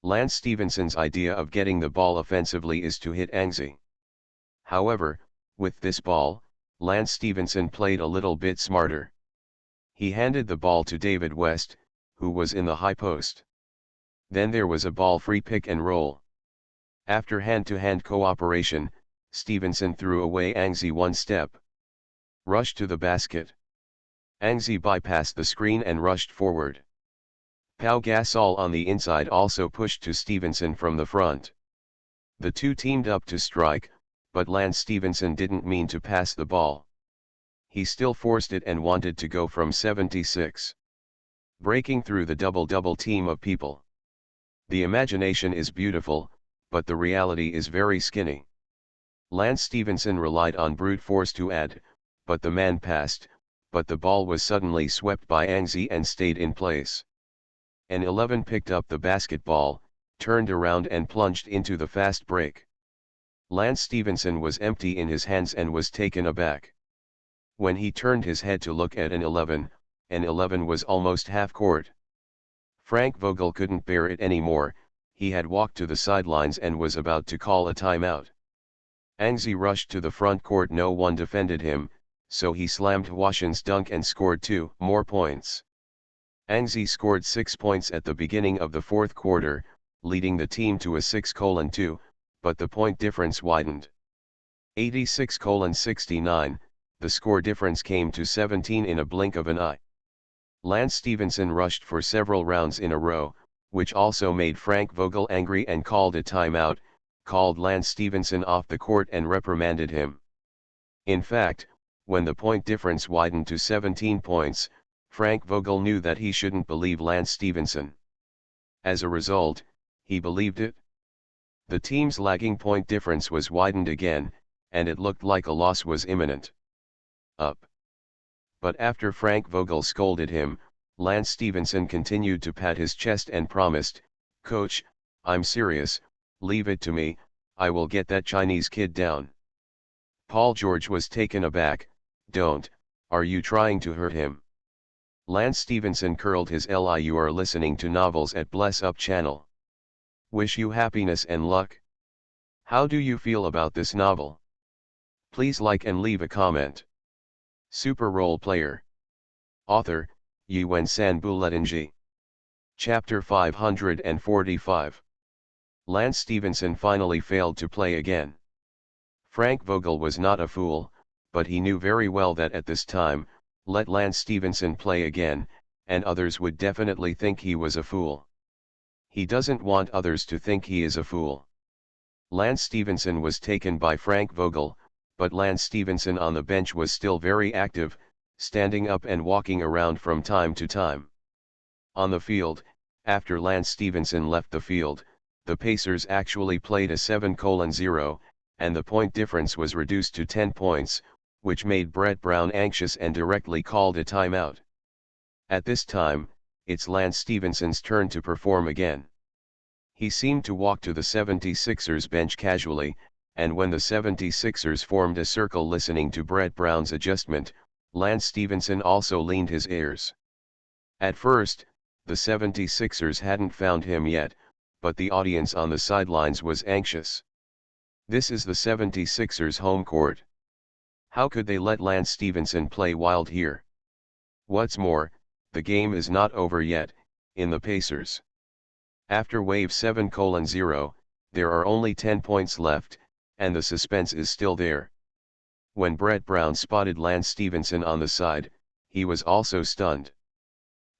Lance Stephenson's idea of getting the ball offensively is to hit Angzi. However, with this ball, Lance Stephenson played a little bit smarter. He handed the ball to David West, who was in the high post. Then there was a ball free pick and roll. After hand-to-hand cooperation, Stephenson threw away Angzi one step. Rushed to the basket. Angzi bypassed the screen and rushed forward. Pau Gasol on the inside also pushed to Stephenson from the front. The two teamed up to strike, but Lance Stephenson didn't mean to pass the ball. He still forced it and wanted to go from 76. Breaking through the double-double team of people. The imagination is beautiful, but the reality is very skinny. Lance Stephenson relied on brute force to add, but the man passed, but the ball was suddenly swept by Angzi and stayed in place. An 11 picked up the basketball, turned around and plunged into the fast break. Lance Stephenson was empty in his hands and was taken aback. When he turned his head to look at an 11 was almost half-court. Frank Vogel couldn't bear it anymore. He had walked to the sidelines and was about to call a timeout. Angzi rushed to the front court. No one defended him, so he slammed Hwashin's dunk and scored 2 more points. Angzi scored 6 points at the beginning of the fourth quarter, leading the team to a 6-2, but the point difference widened. 86-69, the score difference came to 17 in a blink of an eye. Lance Stephenson rushed for several rounds in a row, which also made Frank Vogel angry and called a timeout, called Lance Stephenson off the court and reprimanded him. In fact, when the point difference widened to 17 points, Frank Vogel knew that he shouldn't believe Lance Stephenson. As a result, he believed it. The team's lagging point difference was widened again, and it looked like a loss was imminent. Up. But after Frank Vogel scolded him, Lance Stephenson continued to pat his chest and promised, "Coach, I'm serious, leave it to me, I will get that Chinese kid down." Paul George was taken aback. "Don't, are you trying to hurt him?" Lance Stephenson curled his lip. "You are listening to Novels at Bless Up channel. Wish you happiness and luck. How do you feel about this novel? Please like and leave a comment. Super Role Player. Author, Yuen San Buletinji. Chapter 545. Lance Stephenson finally failed to play again. Frank Vogel was not a fool, but he knew very well that at this time, let Lance Stephenson play again, and others would definitely think he was a fool. He doesn't want others to think he is a fool. Lance Stephenson was taken by Frank Vogel, but Lance Stephenson on the bench was still very active, standing up and walking around from time to time. On the field, after Lance Stephenson left the field, the Pacers actually played a 7-0, and the point difference was reduced to 10 points, which made Brett Brown anxious and directly called a timeout. At this time, it's Lance Stephenson's turn to perform again. He seemed to walk to the 76ers bench casually, and when the 76ers formed a circle listening to Brett Brown's adjustment, Lance Stephenson also leaned his ears. At first, the 76ers hadn't found him yet, but the audience on the sidelines was anxious. This is the 76ers' home court. How could they let Lance Stephenson play wild here? What's more, the game is not over yet, in the Pacers. After Wave 7:0, there are only 10 points left, and the suspense is still there. When Brett Brown spotted Lance Stephenson on the side, he was also stunned.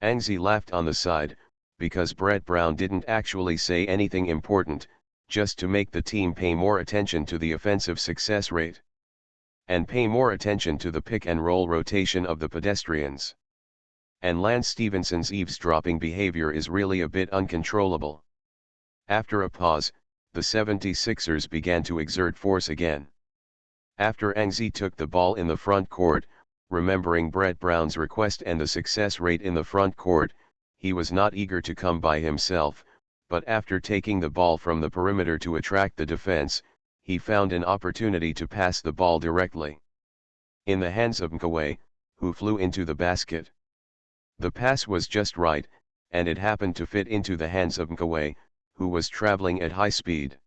Angzi laughed on the side, because Brett Brown didn't actually say anything important, just to make the team pay more attention to the offensive success rate. And pay more attention to the pick and roll rotation of the pedestrians. And Lance Stephenson's eavesdropping behavior is really a bit uncontrollable. After a pause, the 76ers began to exert force again. After Angzi took the ball in the front court, remembering Brett Brown's request and the success rate in the front court, he was not eager to come by himself, but after taking the ball from the perimeter to attract the defense, he found an opportunity to pass the ball directly in the hands of Mkawe, who flew into the basket. The pass was just right, and it happened to fit into the hands of Mkaway, who was traveling at high speed.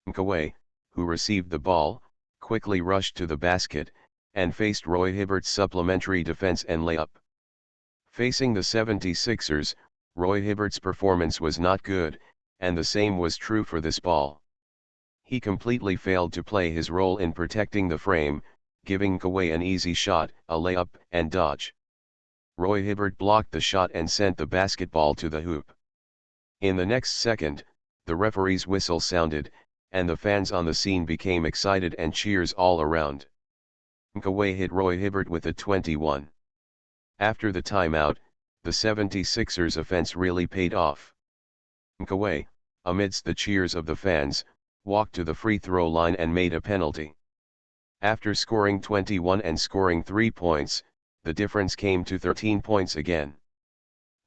Mkaway, who received the ball, quickly rushed to the basket, and faced Roy Hibbert's supplementary defense and layup. Facing the 76ers, Roy Hibbert's performance was not good, and the same was true for this ball. He completely failed to play his role in protecting the frame, giving Mkaway an easy shot, a layup, and dodge. Roy Hibbert blocked the shot and sent the basketball to the hoop. In the next second, the referee's whistle sounded, and the fans on the scene became excited and cheers all around. Mkaway hit Roy Hibbert with a 21. After the timeout, the 76ers offense really paid off. Mkaway, amidst the cheers of the fans, walked to the free throw line and made a penalty. After scoring 21 and scoring 3 points, the difference came to 13 points again.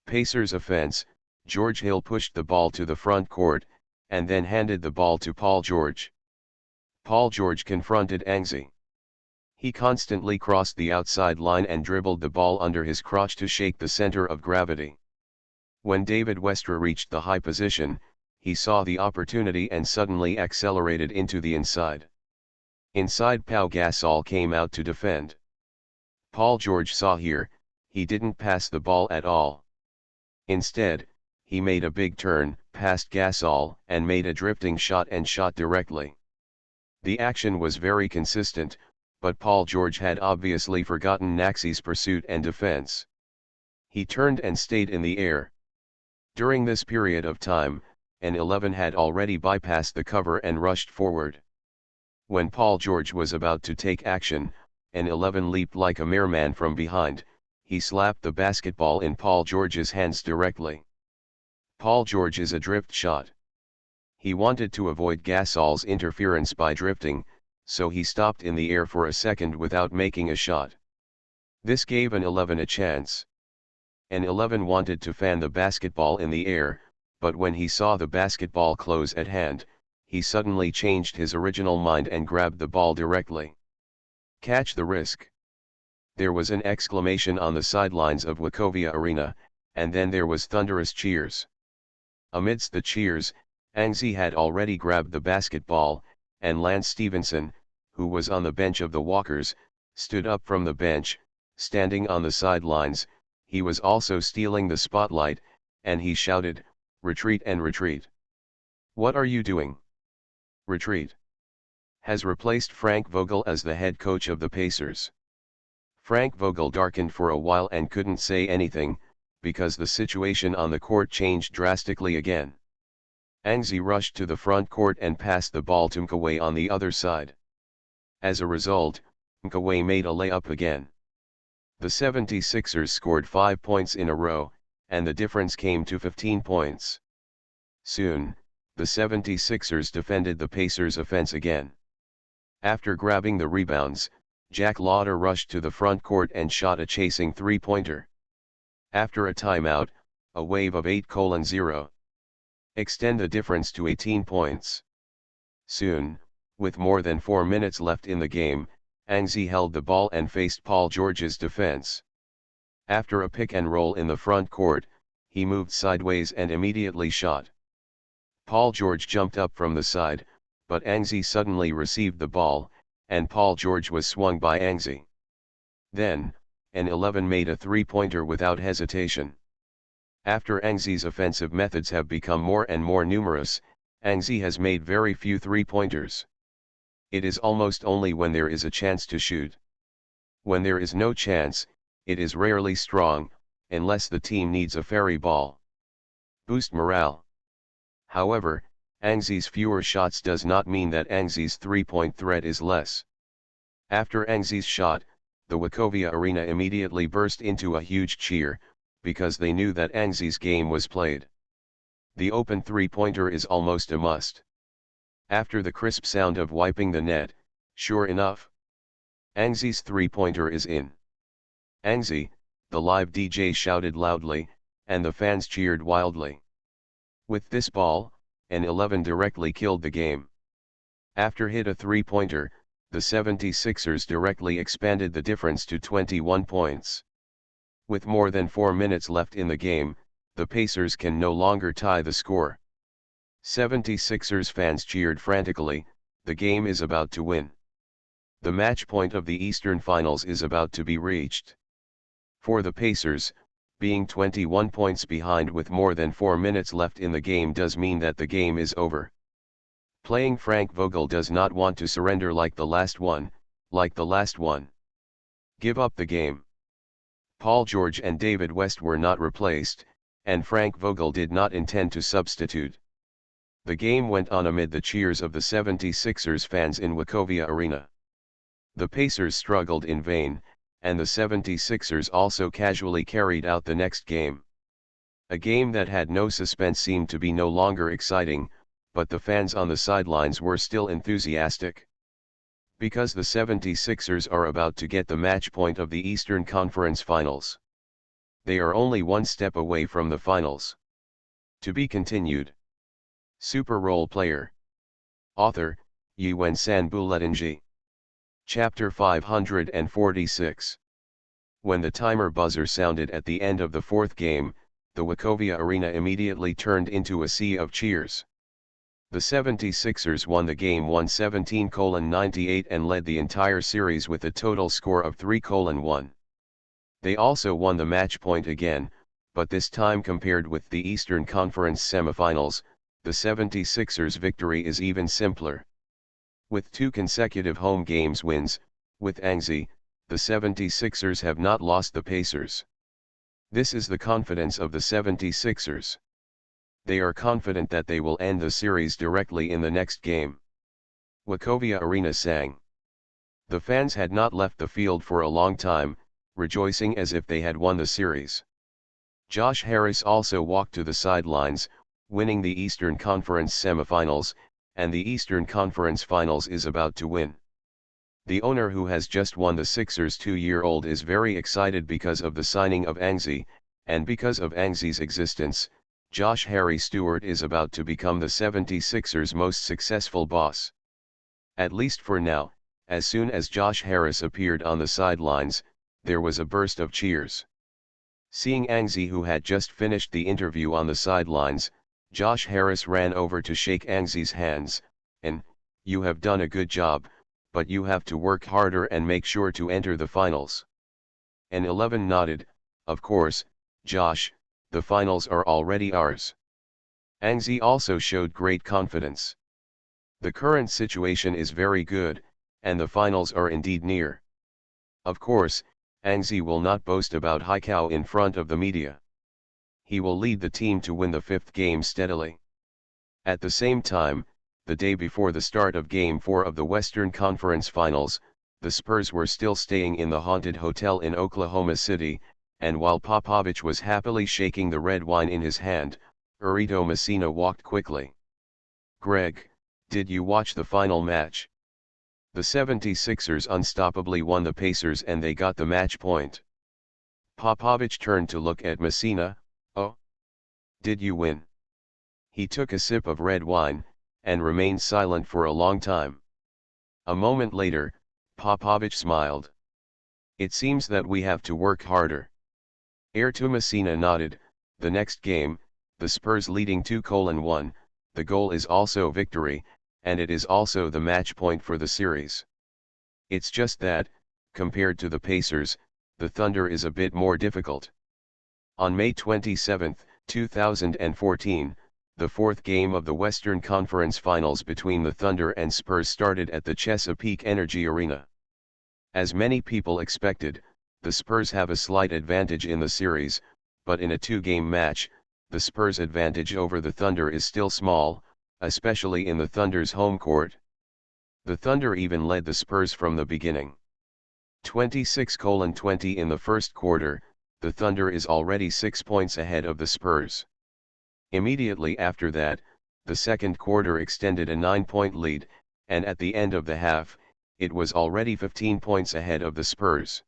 Pacers offense, George Hill pushed the ball to the front court, and then handed the ball to Paul George. Paul George confronted Anxi. He constantly crossed the outside line and dribbled the ball under his crotch to shake the center of gravity. When David Westra reached the high position, he saw the opportunity and suddenly accelerated into the inside. Inside Pau Gasol came out to defend. Paul George saw here, he didn't pass the ball at all. Instead, he made a big turn, passed Gasol, and made a drifting shot and shot directly. The action was very consistent, but Paul George had obviously forgotten Naxi's pursuit and defense. He turned and stayed in the air. During this period of time, an 11 had already bypassed the cover and rushed forward. When Paul George was about to take action, an 11 leaped like a mere man from behind. He slapped the basketball in Paul George's hands directly. Paul George is a drift shot. He wanted to avoid Gasol's interference by drifting, so he stopped in the air for a second without making a shot. This gave an 11 a chance. An 11 wanted to fan the basketball in the air, but when he saw the basketball close at hand, he suddenly changed his original mind and grabbed the ball directly. Catch the risk. There was an exclamation on the sidelines of Wachovia Arena, and then there was thunderous cheers. Amidst the cheers, Anxi had already grabbed the basketball, and Lance Stevenson, who was on the bench of the Walkers, stood up from the bench. Standing on the sidelines, he was also stealing the spotlight, and he shouted, "Retreat and retreat. What are you doing? Retreat." Has replaced Frank Vogel as the head coach of the Pacers. Frank Vogel darkened for a while and couldn't say anything, because the situation on the court changed drastically again. Anxi rushed to the front court and passed the ball to Mkaway on the other side. As a result, Mkaway made a layup again. The 76ers scored 5 points in a row, and the difference came to 15 points. Soon, the 76ers defended the Pacers' offense again. After grabbing the rebounds, Jack Lauder rushed to the front court and shot a chasing three-pointer. After a timeout, a wave of 8:0. Extend the difference to 18 points. Soon, with more than 4 minutes left in the game, Anxi held the ball and faced Paul George's defense. After a pick and roll in the front court, he moved sideways and immediately shot. Paul George jumped up from the side, but Anxi suddenly received the ball, and Paul George was swung by Anxi. Then, an 11 made a three-pointer without hesitation. After Anxi's offensive methods have become more and more numerous, Anxi has made very few three-pointers. It is almost only when there is a chance to shoot. When there is no chance, it is rarely strong, unless the team needs a fairy ball. Boost morale. However, Anxi's fewer shots does not mean that Anxi's three-point threat is less. After Anxi's shot, the Wachovia Arena immediately burst into a huge cheer, because they knew that Anxi's game was played. The open three-pointer is almost a must. After the crisp sound of wiping the net, sure enough, Anxi's three-pointer is in. Anxi, the live DJ shouted loudly, and the fans cheered wildly. With this ball, an 11 directly killed the game. After hit a three-pointer, the 76ers directly expanded the difference to 21 points. With more than 4 minutes left in the game, the Pacers can no longer tie the score. 76ers fans cheered frantically, the game is about to win. The match point of the Eastern Finals is about to be reached. For the Pacers, being 21 points behind with more than 4 minutes left in the game does mean that the game is over. Playing Frank Vogel does not want to surrender like the last one. Give up the game. Paul George and David West were not replaced, and Frank Vogel did not intend to substitute. The game went on amid the cheers of the 76ers fans in Wachovia Arena. The Pacers struggled in vain, and the 76ers also casually carried out the next game. A game that had no suspense seemed to be no longer exciting, but the fans on the sidelines were still enthusiastic. Because the 76ers are about to get the match point of the Eastern Conference Finals. They are only one step away from the finals. To be continued. Super Role Player. Author, Yuen Sanbuletinji. Chapter 546. When the timer buzzer sounded at the end of the fourth game, the Wachovia Arena immediately turned into a sea of cheers. The 76ers won the game 117-98 and led the entire series with a total score of 3-1. They also won the match point again, but this time compared with the Eastern Conference semifinals, the 76ers' victory is even simpler. With 2 consecutive home games wins, with Angzi, the 76ers have not lost the Pacers. This is the confidence of the 76ers. They are confident that they will end the series directly in the next game. Wachovia Arena sang. The fans had not left the field for a long time, rejoicing as if they had won the series. Josh Harris also walked to the sidelines, winning the Eastern Conference semifinals, and the Eastern Conference Finals is about to win. The owner who has just won the Sixers' 2-year-old is very excited because of the signing of Angzi, and because of Angzi's existence, Josh Harry Stewart is about to become the 76ers' most successful boss. At least for now, as soon as Josh Harris appeared on the sidelines, there was a burst of cheers. Seeing Angzi, who had just finished the interview on the sidelines, Josh Harris ran over to shake Angzi's hands, and, "You have done a good job, but you have to work harder and make sure to enter the finals." And 11 nodded, "Of course, Josh, the finals are already ours." Angzi also showed great confidence. The current situation is very good, and the finals are indeed near. Of course, Angzi will not boast about Haikau in front of the media. He will lead the team to win the 5th game steadily. At the same time, the day before the start of Game 4 of the Western Conference Finals, the Spurs were still staying in the haunted hotel in Oklahoma City, and while Popovich was happily shaking the red wine in his hand, Urito Messina walked quickly. "Greg, did you watch the final match? The 76ers unstoppably won the Pacers and they got the match point." Popovich turned to look at Messina. "Oh? Did you win?" He took a sip of red wine, and remained silent for a long time. A moment later, Popovich smiled. "It seems that we have to work harder." Urito Messina nodded. "The next game, the Spurs leading 2-1, the goal is also victory, and it is also the match point for the series. It's just that, compared to the Pacers, the Thunder is a bit more difficult." On May 27, 2014, the 4th game of the Western Conference Finals between the Thunder and Spurs started at the Chesapeake Energy Arena. As many people expected, the Spurs have a slight advantage in the series, but in a 2-game match, the Spurs' advantage over the Thunder is still small, especially in the Thunder's home court. The Thunder even led the Spurs from the beginning. 26-20 in the first quarter, the Thunder is already 6 points ahead of the Spurs. Immediately after that, the second quarter extended a 9-point lead, and at the end of the half, it was already 15 points ahead of the Spurs.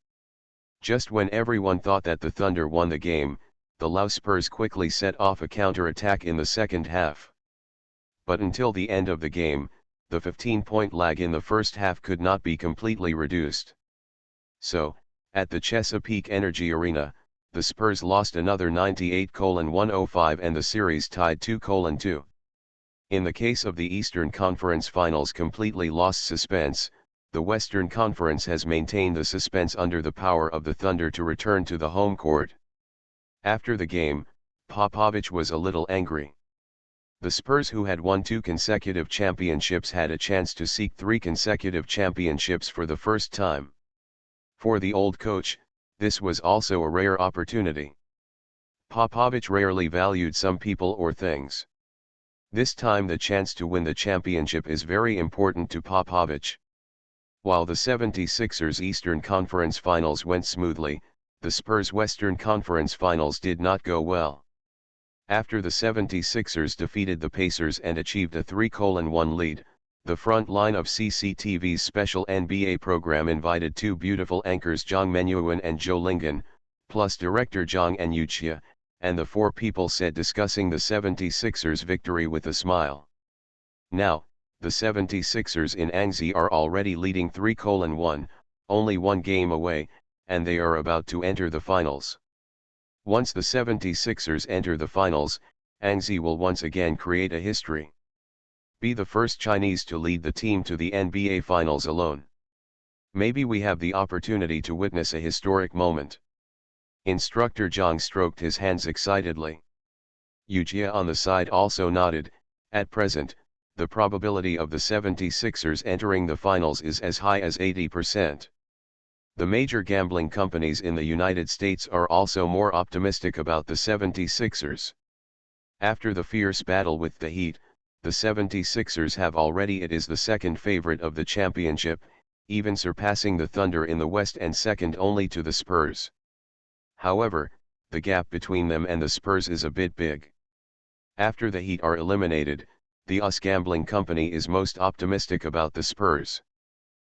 Just when everyone thought that the Thunder won the game, the Lao Spurs quickly set off a counter-attack in the second half. But until the end of the game, the 15-point lag in the first half could not be completely reduced. So, at the Chesapeake Energy Arena, the the Spurs lost another 98-105 and the series tied 2-2. In the case of the Eastern Conference Finals completely lost suspense, the Western Conference has maintained the suspense under the power of the Thunder to return to the home court. After the game, Popovich was a little angry. The Spurs, who had won 2 consecutive championships, had a chance to seek 3 consecutive championships for the first time. For the old coach, this was also a rare opportunity. Popovich rarely valued some people or things. This time the chance to win the championship is very important to Popovich. While the 76ers Eastern Conference Finals went smoothly, the Spurs Western Conference Finals did not go well. After the 76ers defeated the Pacers and achieved a 3-1 lead, the front line of CCTV's special NBA program invited 2 beautiful anchors Jong Menyuan and Joe Lingen, plus director Jong Eun-chia, and the 4 people said discussing the 76ers victory with a smile. Now, the 76ers in Angsi are already leading 3-1, only 1 game away, and they are about to enter the finals. Once the 76ers enter the finals, Angsi will once again create a history. Be the first Chinese to lead the team to the NBA Finals alone. Maybe we have the opportunity to witness a historic moment. Instructor Jong stroked his hands excitedly. Eun-chia on the side also nodded. At present, the probability of the 76ers entering the finals is as high as 80%. The major gambling companies in the United States are also more optimistic about the 76ers. After the fierce battle with the Heat, the 76ers have already it is the second favorite of the championship, even surpassing the Thunder in the West and second only to the Spurs. However, the gap between them and the Spurs is a bit big. After the Heat are eliminated, the US gambling company is most optimistic about the Spurs.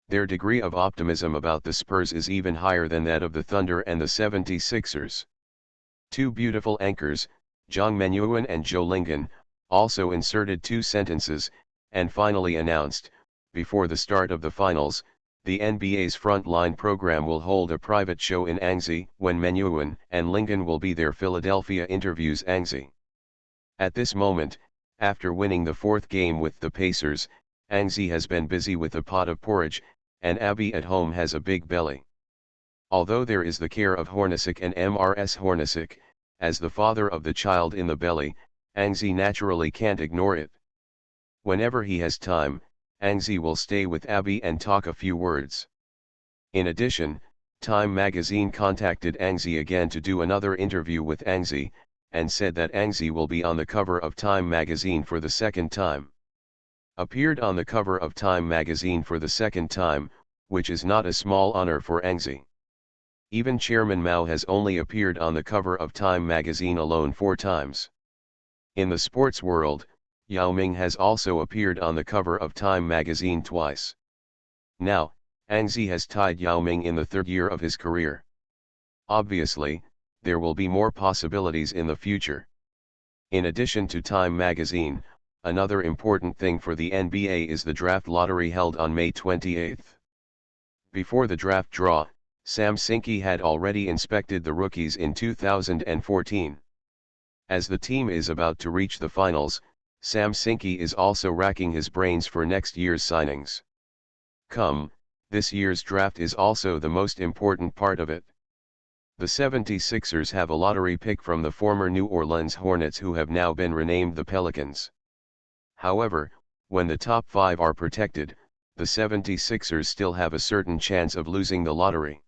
Their degree of optimism about the Spurs is even higher than that of the Thunder and the 76ers. 2 beautiful anchors, Jong Menyuan and Joe Lingen, also inserted 2 sentences, and finally announced, before the start of the finals, the NBA's Frontline program will hold a private show in Angsi when Menyuan and Lingen will be there. Philadelphia interviews Angsi. At this moment, after winning the 4th game with the Pacers, Angsi has been busy with a pot of porridge, and Abby at home has a big belly. Although there is the care of Hornacek and Mrs. Hornacek, as the father of the child in the belly, Angsi naturally can't ignore it. Whenever he has time, Angsi will stay with Abby and talk a few words. In addition, Time magazine contacted Angsi again to do another interview with Angsi, and said that Angsi will be on the cover of Time magazine for the second time. Appeared on the cover of Time magazine for the second time, which is not a small honor for Angsi. Even Chairman Mao has only appeared on the cover of Time magazine alone 4 times. In the sports world, Yao Ming has also appeared on the cover of Time magazine twice. Now, Angsi has tied Yao Ming in the 3rd year of his career. Obviously, there will be more possibilities in the future. In addition to Time magazine, another important thing for the NBA is the draft lottery held on May 28. Before the draft draw, Sam Hinkie had already inspected the rookies in 2014. As the team is about to reach the finals, Sam Hinkie is also racking his brains for next year's signings. This year's draft is also the most important part of it. The 76ers have a lottery pick from the former New Orleans Hornets, who have now been renamed the Pelicans. However, when the top 5 are protected, the 76ers still have a certain chance of losing the lottery.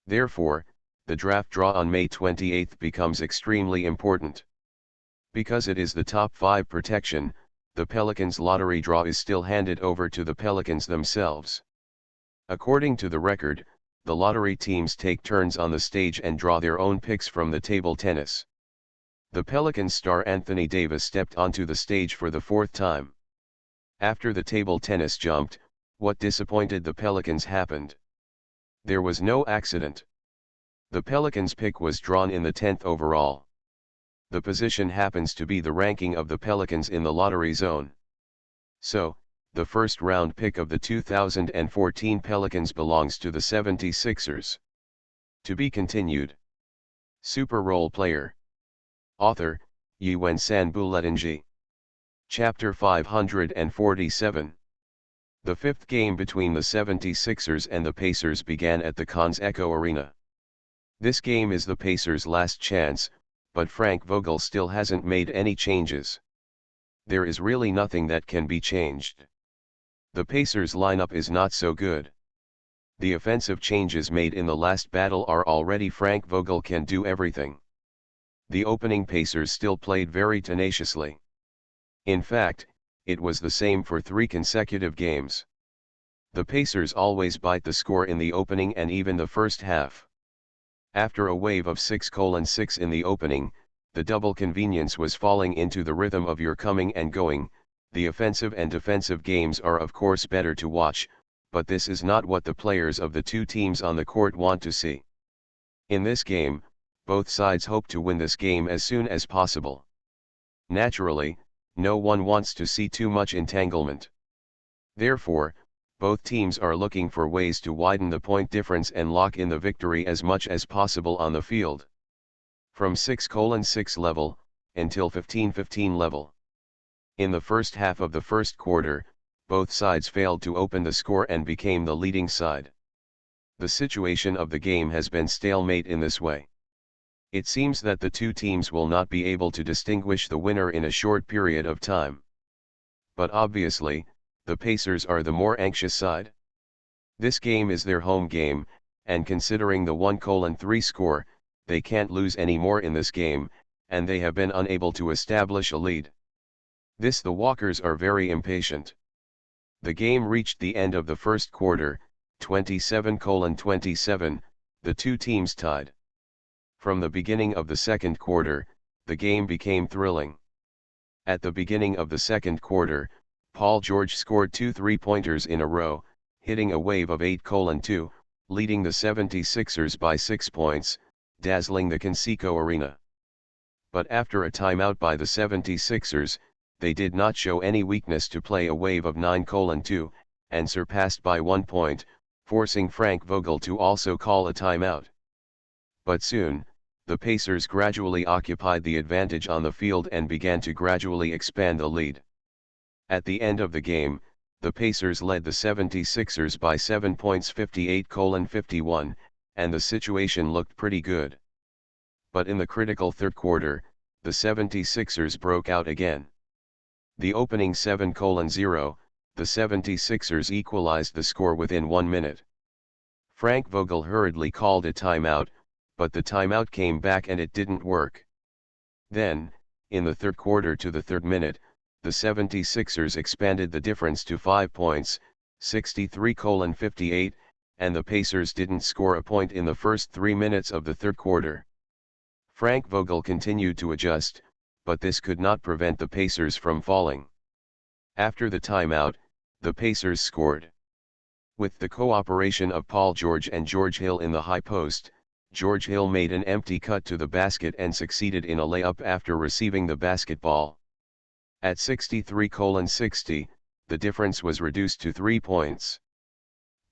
Therefore, the draft draw on May 28 becomes extremely important. Because it is the top 5 protection, the Pelicans' lottery draw is still handed over to the Pelicans themselves. According to the record, the lottery teams take turns on the stage and draw their own picks from the table tennis. The Pelicans star Anthony Davis stepped onto the stage for the 4th time. After the table tennis jumped, what disappointed the Pelicans happened. There was no accident. The Pelicans' pick was drawn in the 10th overall. The position happens to be the ranking of the Pelicans in the lottery zone. So, the first-round pick of the 2014 Pelicans belongs to the 76ers. To be continued. Super Role Player. Author, Yuen San Buletinji. Chapter 547. The fifth game between the 76ers and the Pacers began at the Cons Echo Arena. This game is the Pacers' last chance, but Frank Vogel still hasn't made any changes. There is really nothing that can be changed. The Pacers' lineup is not so good. The offensive changes made in the last battle are already Frank Vogel can do everything. The opening Pacers still played very tenaciously. In fact, it was the same for 3 consecutive games. The Pacers always bite the score in the opening and even the first half. After a wave of 6:6 in the opening, the double convenience was falling into the rhythm of your coming and going. The offensive and defensive games are of course better to watch, but this is not what the players of the two teams on the court want to see. In this game, both sides hope to win this game as soon as possible. Naturally, no one wants to see too much entanglement. Therefore, both teams are looking for ways to widen the point difference and lock in the victory as much as possible on the field. From 6:6 level, until 15-15 level. In the first half of the first quarter, both sides failed to open the score and became the leading side. The situation of the game has been stalemate in this way. It seems that the two teams will not be able to distinguish the winner in a short period of time. But obviously, the Pacers are the more anxious side. This game is their home game, and considering the 1:3 score, they can't lose any more in this game, and they have been unable to establish a lead. The Walkers are very impatient. The game reached the end of the first quarter, 27:27, the two teams tied. From the beginning of the second quarter, the game became thrilling. At the beginning of the second quarter, Paul George scored 2 3-pointers in a row, hitting a wave of 8:2, leading the 76ers by 6 points, dazzling the Conseco Arena. But after a timeout by the 76ers, they did not show any weakness to play a wave of 9:2, and surpassed by 1 point, forcing Frank Vogel to also call a timeout. But soon, the Pacers gradually occupied the advantage on the field and began to gradually expand the lead. At the end of the game, the Pacers led the 76ers by 7 points 58:51, and the situation looked pretty good. But in the critical third quarter, the 76ers broke out again. The opening 7:0, the 76ers equalized the score within 1 minute. Frank Vogel hurriedly called a timeout, but the timeout came back and it didn't work. Then, in the third quarter to the third minute, the 76ers expanded the difference to 5 points, 63:58, and the Pacers didn't score a point in the first 3 minutes of the third quarter. Frank Vogel continued to adjust, but this could not prevent the Pacers from falling. After the timeout, the Pacers scored. With the cooperation of Paul George and George Hill in the high post, George Hill made an empty cut to the basket and succeeded in a layup after receiving the basketball. At 63:60, the difference was reduced to 3 points.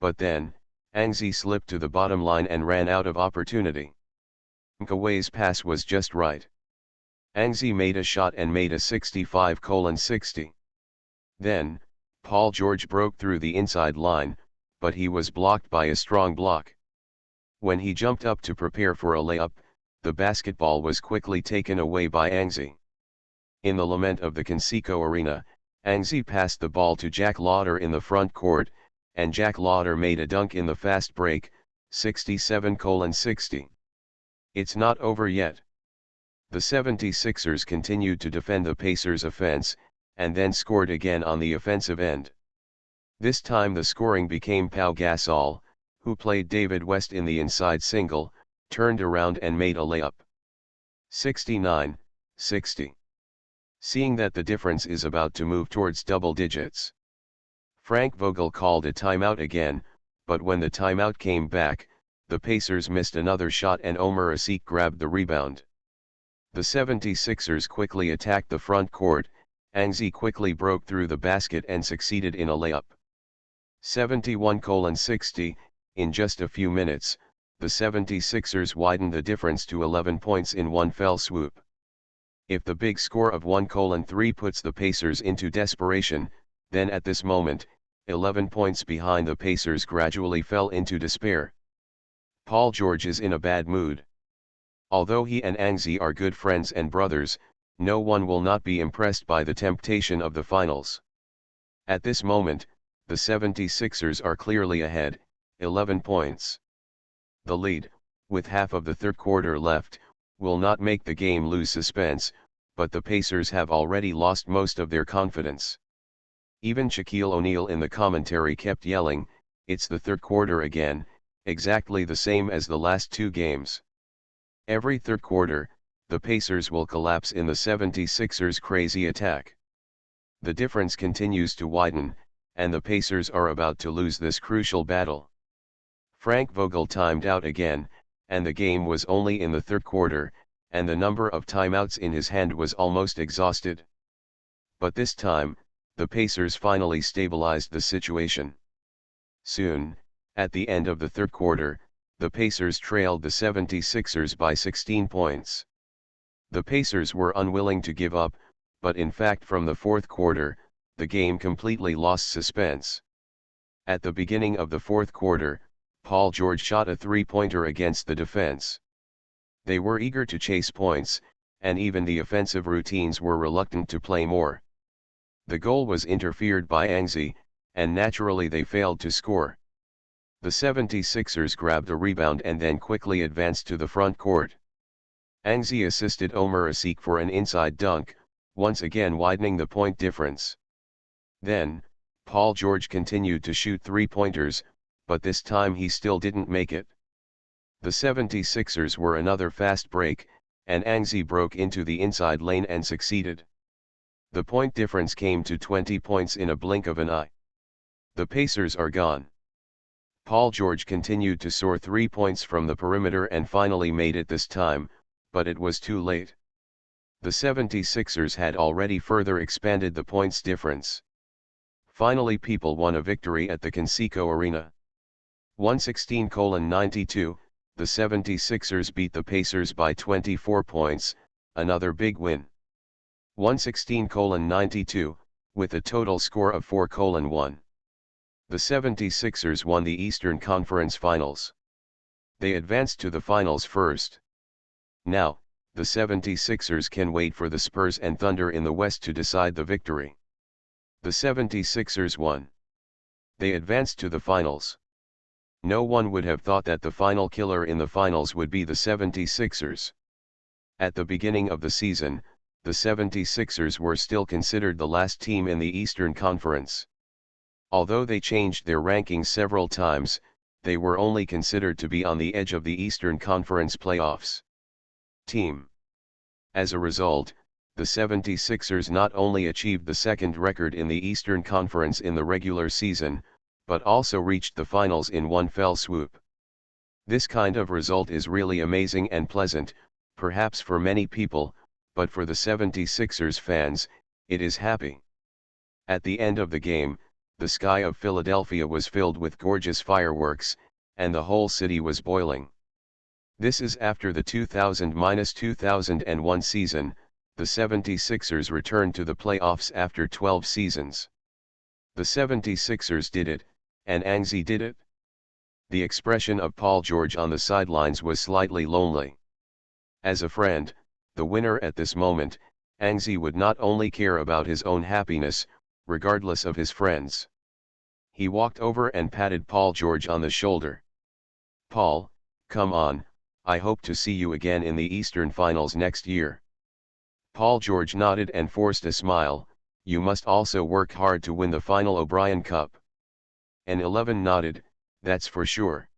But then, Angzi slipped to the bottom line and ran out of opportunity. Nkaway's pass was just right. Angzi made a shot and made a 65:60. Then, Paul George broke through the inside line, but he was blocked by a strong block. When he jumped up to prepare for a layup, the basketball was quickly taken away by Angzi. In the lament of the Conseco Arena, Angzi passed the ball to Jack Lauder in the front court, and Jack Lauder made a dunk in the fast break, 67:60. It's not over yet. The 76ers continued to defend the Pacers' offense, and then scored again on the offensive end. This time the scoring became Pau Gasol, who played David West in the inside single, turned around and made a layup. 69-60. Seeing that the difference is about to move towards double digits, Frank Vogel called a timeout again, but when the timeout came back, the Pacers missed another shot and Omer Asik grabbed the rebound. The 76ers quickly attacked the front court, Angzi quickly broke through the basket and succeeded in a layup. 71:60, in just a few minutes, the 76ers widened the difference to 11 points in one fell swoop. If the big score of 1:3 puts the Pacers into desperation, then at this moment, 11 points behind the Pacers gradually fell into despair. Paul George is in a bad mood. Although he and Anxi are good friends and brothers, no one will not be impressed by the temptation of the finals. At this moment, the 76ers are clearly ahead, 11 points. The lead, with half of the third quarter left, will not make the game lose suspense, but the Pacers have already lost most of their confidence. Even Shaquille O'Neal in the commentary kept yelling, "It's the third quarter again," exactly the same as the last two games. Every third quarter, the Pacers will collapse in the 76ers' crazy attack. The difference continues to widen, and the Pacers are about to lose this crucial battle. Frank Vogel timed out again, and the game was only in the third quarter, and the number of timeouts in his hand was almost exhausted. But this time, the Pacers finally stabilized the situation. Soon, at the end of the third quarter, the Pacers trailed the 76ers by 16 points. The Pacers were unwilling to give up, but in fact from the fourth quarter, the game completely lost suspense. At the beginning of the fourth quarter, Paul George shot a three-pointer against the defense. They were eager to chase points, and even the offensive routines were reluctant to play more. The goal was interfered by Anxi, and naturally they failed to score. The 76ers grabbed a rebound and then quickly advanced to the front court. Anxi assisted Omer Asik for an inside dunk, once again widening the point difference. Then, Paul George continued to shoot three-pointers, but this time he still didn't make it. The 76ers were another fast break, and Anxi broke into the inside lane and succeeded. The point difference came to 20 points in a blink of an eye. The Pacers are gone. Paul George continued to soar 3 points from the perimeter and finally made it this time, but it was too late. The 76ers had already further expanded the points difference. Finally people won a victory at the Conseco Arena. 116-92, the 76ers beat the Pacers by 24 points, another big win. 116-92, with a total score of 4-1. The 76ers won the Eastern Conference Finals. They advanced to the finals first. Now, the 76ers can wait for the Spurs and Thunder in the West to decide the victory. The 76ers won. They advanced to the finals. No one would have thought that the final killer in the finals would be the 76ers. At the beginning of the season, the 76ers were still considered the last team in the Eastern Conference. Although they changed their rankings several times, they were only considered to be on the edge of the Eastern Conference playoffs. Team. As a result, the 76ers not only achieved the second record in the Eastern Conference in the regular season, but also reached the finals in one fell swoop. This kind of result is really amazing and pleasant, perhaps for many people, but for the 76ers fans, it is happy. At the end of the game, the sky of Philadelphia was filled with gorgeous fireworks, and the whole city was boiling. This is after the 2000-2001 season, the 76ers returned to the playoffs after 12 seasons. The 76ers did it, and Anxi did it. The expression of Paul George on the sidelines was slightly lonely. As a friend, the winner at this moment, Anxi would not only care about his own happiness, regardless of his friends. He walked over and patted Paul George on the shoulder. "Paul, come on, I hope to see you again in the Eastern Finals next year." Paul George nodded and forced a smile. "You must also work hard to win the final O'Brien Cup." And 11 nodded, "That's for sure.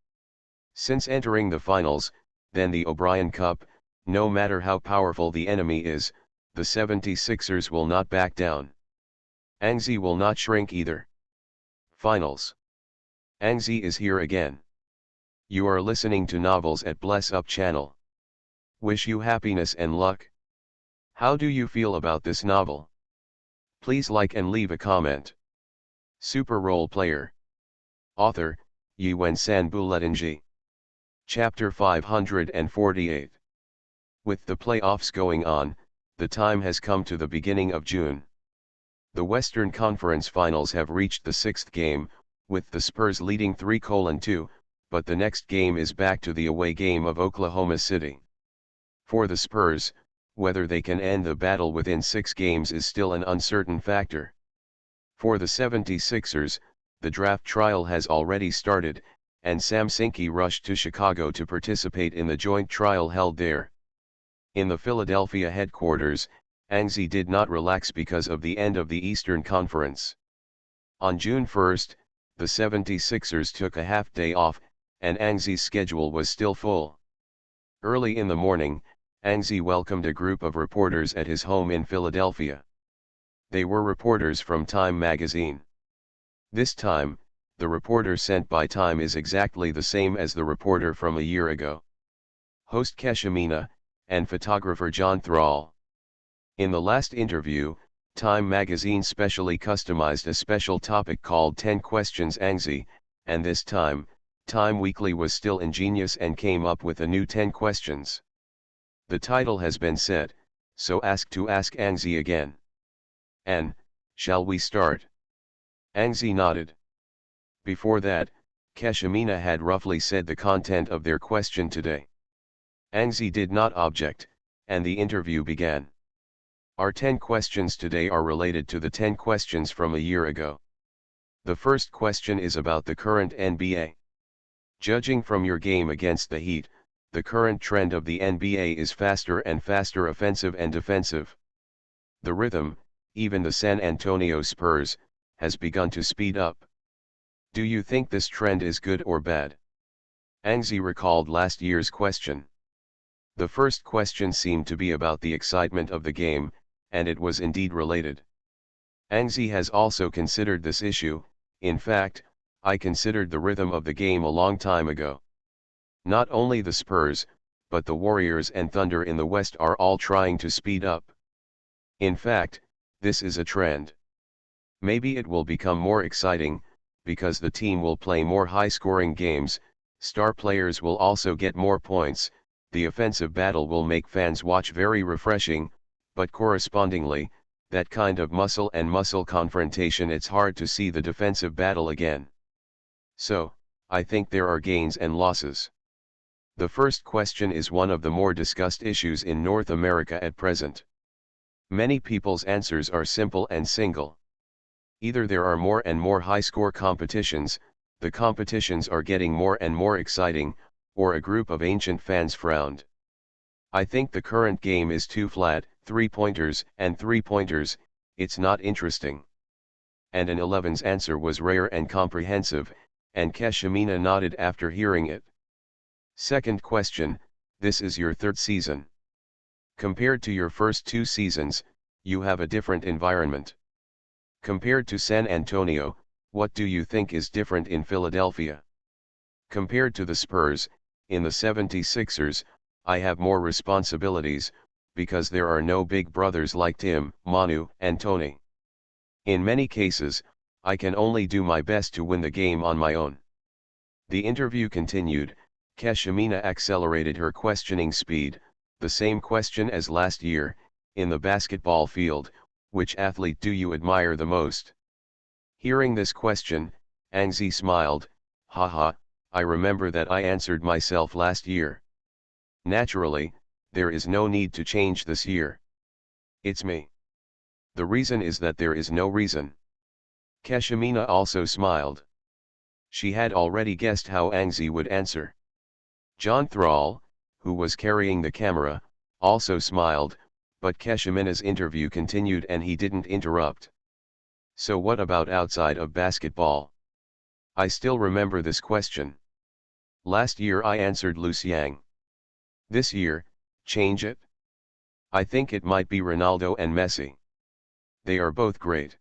Since entering the finals, then the O'Brien Cup, no matter how powerful the enemy is, the 76ers will not back down. Anxi will not shrink either." Finals. Anxi is here again. You are listening to Novels at Bless Up channel. Wish you happiness and luck. How do you feel about this novel? Please like and leave a comment. Super Role Player. Author, Yuen San Buletinji. Chapter 548. With the playoffs going on, the time has come to the beginning of June. The Western Conference Finals have reached the sixth game, with the Spurs leading 3-2, but the next game is back to the away game of Oklahoma City. For the Spurs, whether they can end the battle within 6 games is still an uncertain factor. For the 76ers, the draft trial has already started, and Sam Hinkie rushed to Chicago to participate in the joint trial held there. In the Philadelphia headquarters, Anzi did not relax because of the end of the Eastern Conference. On June 1, the 76ers took a half-day off, and Anzi's schedule was still full. Early in the morning, Anzi welcomed a group of reporters at his home in Philadelphia. They were reporters from Time magazine. This time, the reporter sent by Time is exactly the same as the reporter from a year ago. Host Keshamina, and photographer John Thrall. In the last interview, Time magazine specially customized a special topic called 10 Questions Anzi, and this time, Time Weekly was still ingenious and came up with a new 10 questions. The title has been set, so ask Anzi again. And, shall we start? Anzi nodded. Before that, Keshamina had roughly said the content of their question today. Anzi did not object, and the interview began. Our 10 questions today are related to the 10 questions from a year ago. The first question is about the current NBA. Judging from your game against the Heat, the current trend of the NBA is faster and faster offensive and defensive. The rhythm, even the San Antonio Spurs, has begun to speed up. Do you think this trend is good or bad? Anzi recalled last year's question. The first question seemed to be about the excitement of the game, and it was indeed related. Anzi has also considered this issue. In fact, I considered the rhythm of the game a long time ago. Not only the Spurs, but the Warriors and Thunder in the West are all trying to speed up. In fact, this is a trend. Maybe it will become more exciting, because the team will play more high-scoring games, star players will also get more points, the offensive battle will make fans watch very refreshing, but correspondingly, that kind of muscle confrontation, it's hard to see the defensive battle again. So, I think there are gains and losses. The first question is one of the more discussed issues in North America at present. Many people's answers are simple and single. Either there are more and more high-score competitions, the competitions are getting more and more exciting, or a group of ancient fans frowned. I think the current game is too flat, three-pointers, it's not interesting. And an 11's answer was rare and comprehensive, and Keshamina nodded after hearing it. Second question, this is your third season. Compared to your first 2 seasons, you have a different environment. Compared to San Antonio, what do you think is different in Philadelphia? Compared to the Spurs, in the 76ers, I have more responsibilities, because there are no big brothers like Tim, Manu, and Tony. In many cases, I can only do my best to win the game on my own. The interview continued. Keshamina accelerated her questioning speed. The same question as last year, in the basketball field, which athlete do you admire the most? Hearing this question, Anzi smiled. Haha, I remember that I answered myself last year. Naturally, there is no need to change this year. It's me. The reason is that there is no reason. Keshamina also smiled. She had already guessed how Anzi would answer. John Thrall, who was carrying the camera, also smiled, but Keshamina's interview continued and he didn't interrupt. So what about outside of basketball? I still remember this question. Last year I answered Lu Xiang. This year, change it? I think it might be Ronaldo and Messi. They are both great.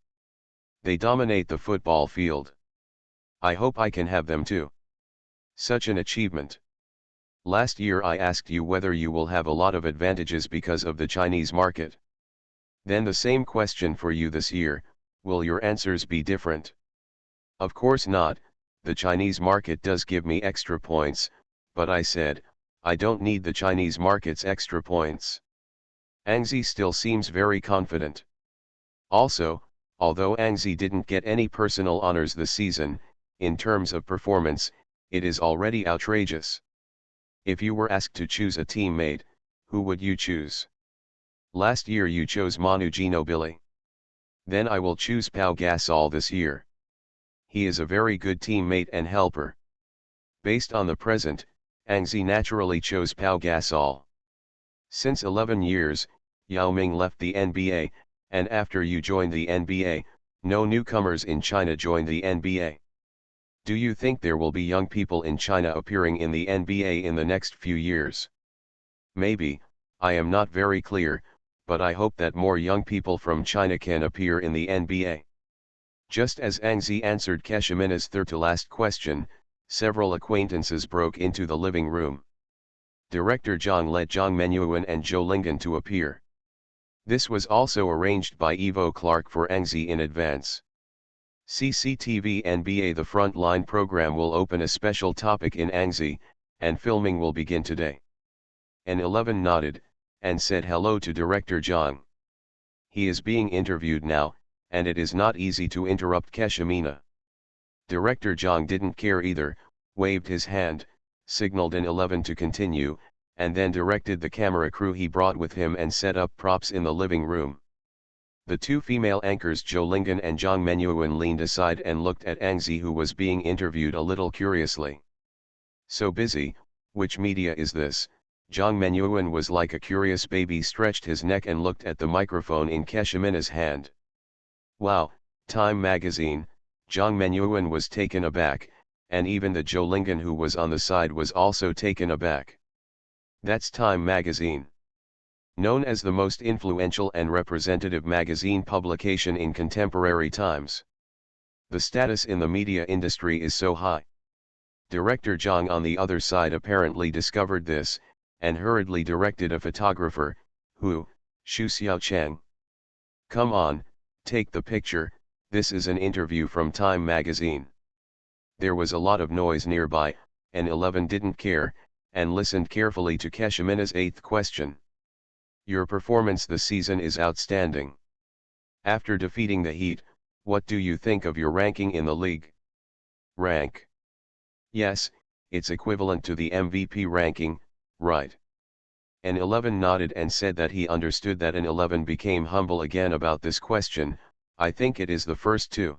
They dominate the football field. I hope I can have them too. Such an achievement. Last year I asked you whether you will have a lot of advantages because of the Chinese market. Then the same question for you this year, will your answers be different? Of course not, the Chinese market does give me extra points, but I said, I don't need the Chinese market's extra points. Ang still seems very confident. Also, although Ang didn't get any personal honors this season, in terms of performance, it is already outrageous. If you were asked to choose a teammate, who would you choose? Last year you chose Manu Ginobili. Then I will choose Pau Gasol this year. He is a very good teammate and helper. Based on the present, Ang naturally chose Pau Gasol. Since 11 years, Yao Ming left the NBA, and after you joined the NBA, no newcomers in China joined the NBA. Do you think there will be young people in China appearing in the NBA in the next few years? Maybe, I am not very clear, but I hope that more young people from China can appear in the NBA. Just as Ang answered Keshamina's third to last question, several acquaintances broke into the living room. Director Zhang let Zhang Menyuan and Zhou Lingan to appear. This was also arranged by Evo Clark for Ang in advance. CCTV NBA The Frontline program will open a special topic in Ang, and filming will begin today. N11 nodded, and said hello to Director Zhang. He is being interviewed now, and it is not easy to interrupt Keshamina. Director Zhang didn't care either, waved his hand, signaled N11 to continue, and then directed the camera crew he brought with him and set up props in the living room. The two female anchors Zhou Lingan and Zhang Menyuan leaned aside and looked at Ang who was being interviewed a little curiously. So busy, which media is this? Zhang Menyuan was like a curious baby, stretched his neck and looked at the microphone in Keshamina's hand. Wow, Time magazine. Zhang Menyuan was taken aback, and even the Zhou Lingan who was on the side was also taken aback. That's Time magazine. Known as the most influential and representative magazine publication in contemporary times. The status in the media industry is so high. Director Zhang on the other side apparently discovered this, and hurriedly directed a photographer, who, Xu Xiaocheng. Come on, take the picture, this is an interview from Time magazine. There was a lot of noise nearby, and 11 didn't care, and listened carefully to Keshamina's eighth question. Your performance this season is outstanding. After defeating the Heat, what do you think of your ranking in the league? Rank? Yes, it's equivalent to the MVP ranking, right? N11 nodded and said that he understood that. N11 became humble again about this question. I think it is the first two.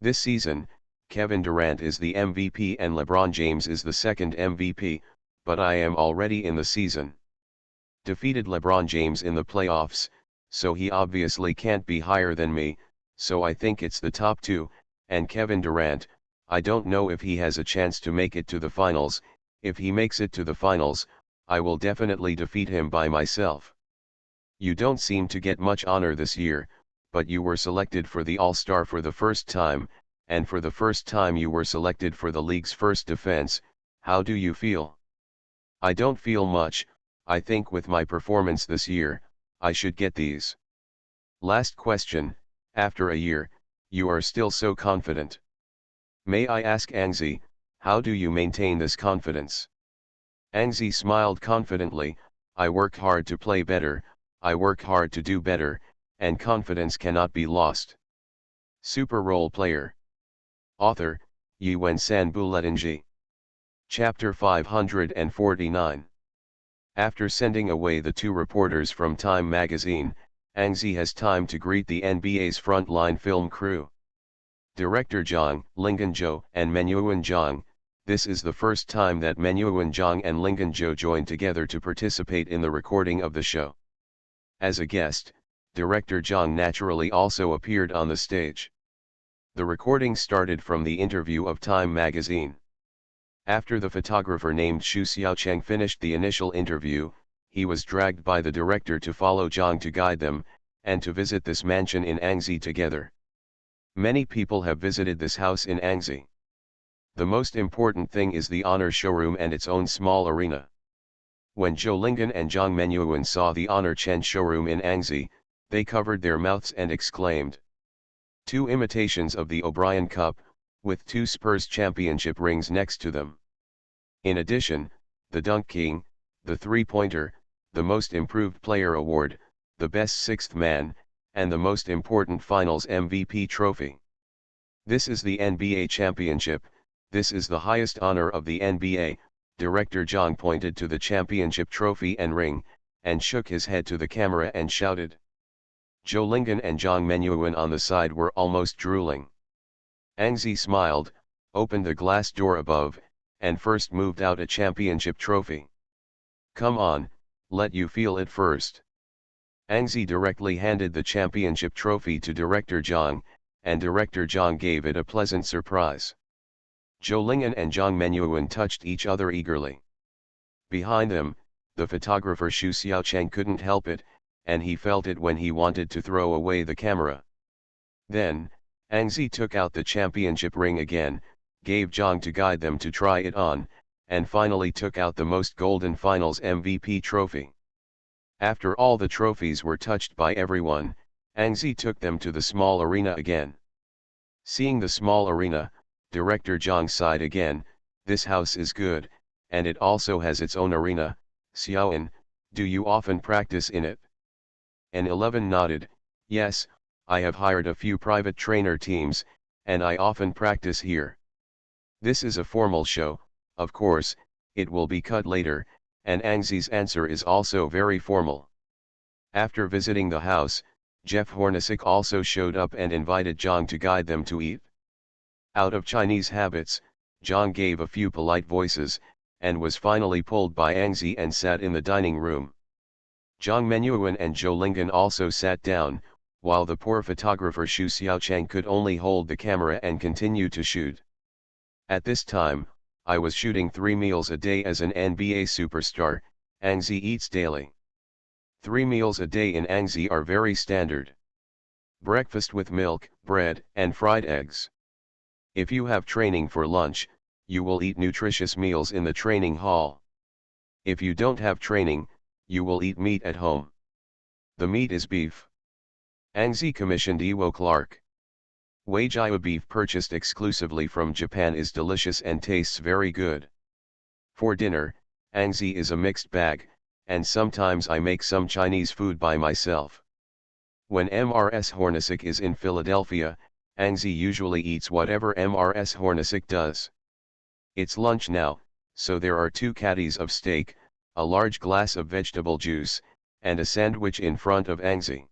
This season, Kevin Durant is the MVP and LeBron James is the second MVP, but I am already in the season. Defeated LeBron James in the playoffs, so he obviously can't be higher than me, so I think it's the top two, and Kevin Durant, I don't know if he has a chance to make it to the finals. If he makes it to the finals, I will definitely defeat him by myself. You don't seem to get much honor this year, but you were selected for the All-Star for the first time, and for the first time you were selected for the league's first defense. How do you feel? I don't feel much. I think with my performance this year, I should get these. Last question, after a year, you are still so confident. May I ask Ang, how do you maintain this confidence? Ang smiled confidently, I work hard to play better, I work hard to do better, and confidence cannot be lost. Super Role Player. Author, Yiwen Sanbuletinji. Chapter 549. After sending away the two reporters from Time magazine, Ang has time to greet the NBA's frontline film crew. Director Zhang, Lingan Zhou, and Menyuan Zhang. This is the first time that Menyuan Zhang and Lingan Zhou joined together to participate in the recording of the show. As a guest, Director Zhang naturally also appeared on the stage. The recording started from the interview of Time magazine. After the photographer named Xu Xiaocheng finished the initial interview, he was dragged by the director to follow Zhang to guide them, and to visit this mansion in Angzi together. Many people have visited this house in Angzi. The most important thing is the honor showroom and its own small arena. When Zhou Lingan and Zhang Menyuan saw the honor Chen showroom in Angzi, they covered their mouths and exclaimed. Two imitations of the O'Brien Cup, with two Spurs championship rings next to them. In addition, the Dunk King, the three-pointer, the Most Improved Player Award, the Best Sixth Man, and the most important Finals MVP trophy. This is the NBA championship, this is the highest honor of the NBA, Director Jong pointed to the championship trophy and ring, and shook his head to the camera and shouted. Zhou Lingan and Zhang Menyuan on the side were almost drooling. Ang Zi smiled, opened the glass door above, and first moved out a championship trophy. Come on, let you feel it first. Ang Zi directly handed the championship trophy to Director Zhang, and Director Zhang gave it a pleasant surprise. Zhou Lingan and Zhang Menyuan touched each other eagerly. Behind them, the photographer Xu Xiaocheng couldn't help it, and he felt it when he wanted to throw away the camera. Then, Ang Zi took out the championship ring again, gave Zhang to guide them to try it on, and finally took out the most golden finals MVP trophy. After all the trophies were touched by everyone, Ang Zi took them to the small arena again. Seeing the small arena, Director Zhang sighed again, this house is good, and it also has its own arena. Xiaoan, do you often practice in it? N11 nodded, yes, I have hired a few private trainer teams, and I often practice here. This is a formal show, of course, it will be cut later, and Ang Zi's answer is also very formal. After visiting the house, Jeff Hornacek also showed up and invited Zhang to guide them to eat. Out of Chinese habits, Zhang gave a few polite voices, and was finally pulled by Ang Zi and sat in the dining room. Zhang Menyuan and Zhou Lingan also sat down, while the poor photographer Xu Xiaocheng could only hold the camera and continue to shoot. At this time, I was shooting 3 meals a day as an NBA superstar, Ang Zi eats daily. 3 meals a day in Ang Zi are very standard. Breakfast with milk, bread, and fried eggs. If you have training for lunch, you will eat nutritious meals in the training hall. If you don't have training, you will eat meat at home. The meat is beef. Ang Zi commissioned Ewo Clark. Wagyu beef purchased exclusively from Japan is delicious and tastes very good. For dinner, Ang Zi is a mixed bag, and sometimes I make some Chinese food by myself. When Mrs. Hornacek is in Philadelphia, Ang Zi usually eats whatever Mrs. Hornacek does. It's lunch now, so there are 2 caddies of steak, a large glass of vegetable juice, and a sandwich in front of Ang Zi.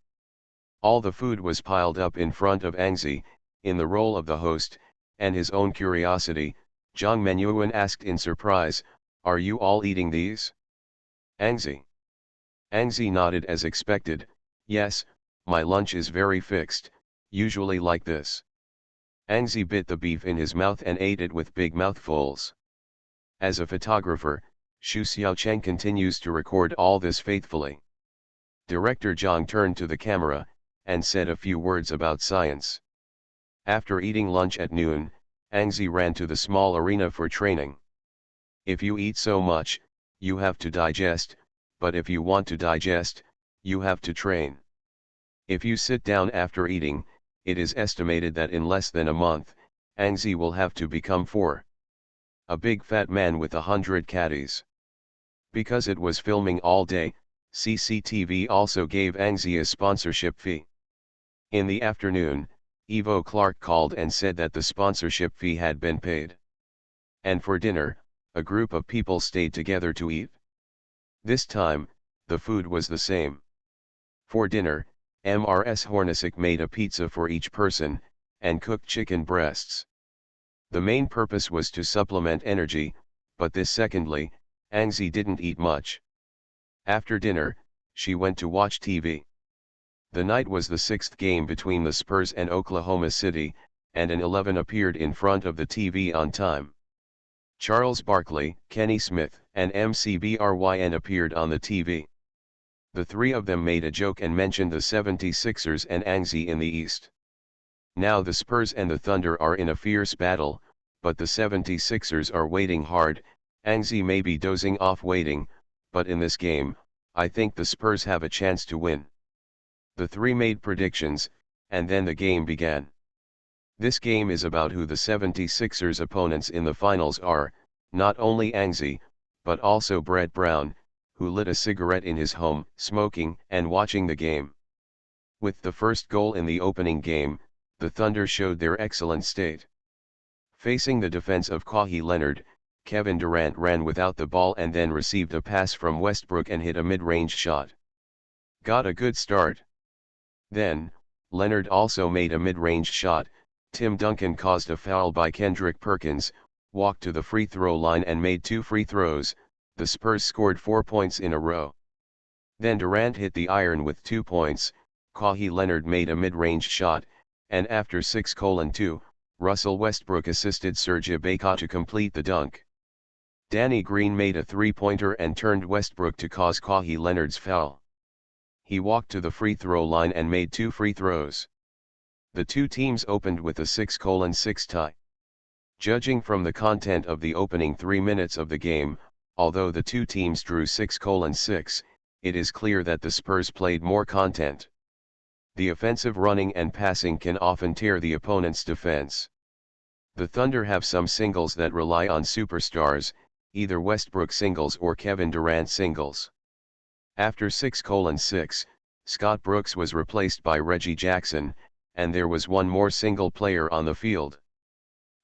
All the food was piled up in front of Ang Zi, in the role of the host, and his own curiosity, Zhang Menyuan asked in surprise, are you all eating these? Ang Zi. Ang Zi nodded as expected, yes, my lunch is very fixed, usually like this. Ang Zi bit the beef in his mouth and ate it with big mouthfuls. As a photographer, Xu Xiaocheng continues to record all this faithfully. Director Zhang turned to the camera, and said a few words about science. After eating lunch at noon, Ang Zi ran to the small arena for training. If you eat so much, you have to digest, but if you want to digest, you have to train. If you sit down after eating, it is estimated that in less than a month, Ang Zi will have to become 4. A big fat man with 100 caddies. Because it was filming all day, CCTV also gave Ang Zi a sponsorship fee. In the afternoon, Ewo Clark called and said that the sponsorship fee had been paid. And for dinner, a group of people stayed together to eat. This time, the food was the same. For dinner, Mrs. Hornacek made a pizza for each person, and cooked chicken breasts. The main purpose was to supplement energy, but this secondly, Ang Zi didn't eat much. After dinner, she went to watch TV. The night was the 6th game between the Spurs and Oklahoma City, and an 11 appeared in front of the TV on time. Charles Barkley, Kenny Smith, and McBryn appeared on the TV. The 3 of them made a joke and mentioned the 76ers and Ang Zi in the East. Now the Spurs and the Thunder are in a fierce battle, but the 76ers are waiting hard. Ang Zi may be dozing off waiting, but in this game, I think the Spurs have a chance to win. The 3 made predictions, and then the game began. This game is about who the 76ers opponents in the finals are, Not only Angzi, but also Brett Brown, who lit a cigarette in his home, smoking and watching the game. With the first goal in the opening game, the Thunder showed their excellent state. Facing the defense of Kawhi Leonard, Kevin Durant ran without the ball and then received a pass from Westbrook and hit a mid-range shot. Got a good start. Then, Leonard also made a mid-range shot. Tim Duncan caused a foul by Kendrick Perkins, walked to the free throw line and made 2 free throws. The Spurs scored 4 points in a row. Then Durant hit the iron with 2 points, Kawhi Leonard made a mid-range shot, and after 6:2, Russell Westbrook assisted Serge Ibaka to complete the dunk. Danny Green made a 3-pointer and turned Westbrook to cause Kawhi Leonard's foul. He walked to the free throw line and made 2 free throws. The two teams opened with a 6:6 tie. Judging from the content of the opening 3 minutes of the game, although the two teams drew 6:6, it is clear that the Spurs played more content. The offensive running and passing can often tear the opponent's defense. The Thunder have some singles that rely on superstars, either Westbrook singles or Kevin Durant singles. After 6:6, Scott Brooks was replaced by Reggie Jackson, and there was one more single player on the field.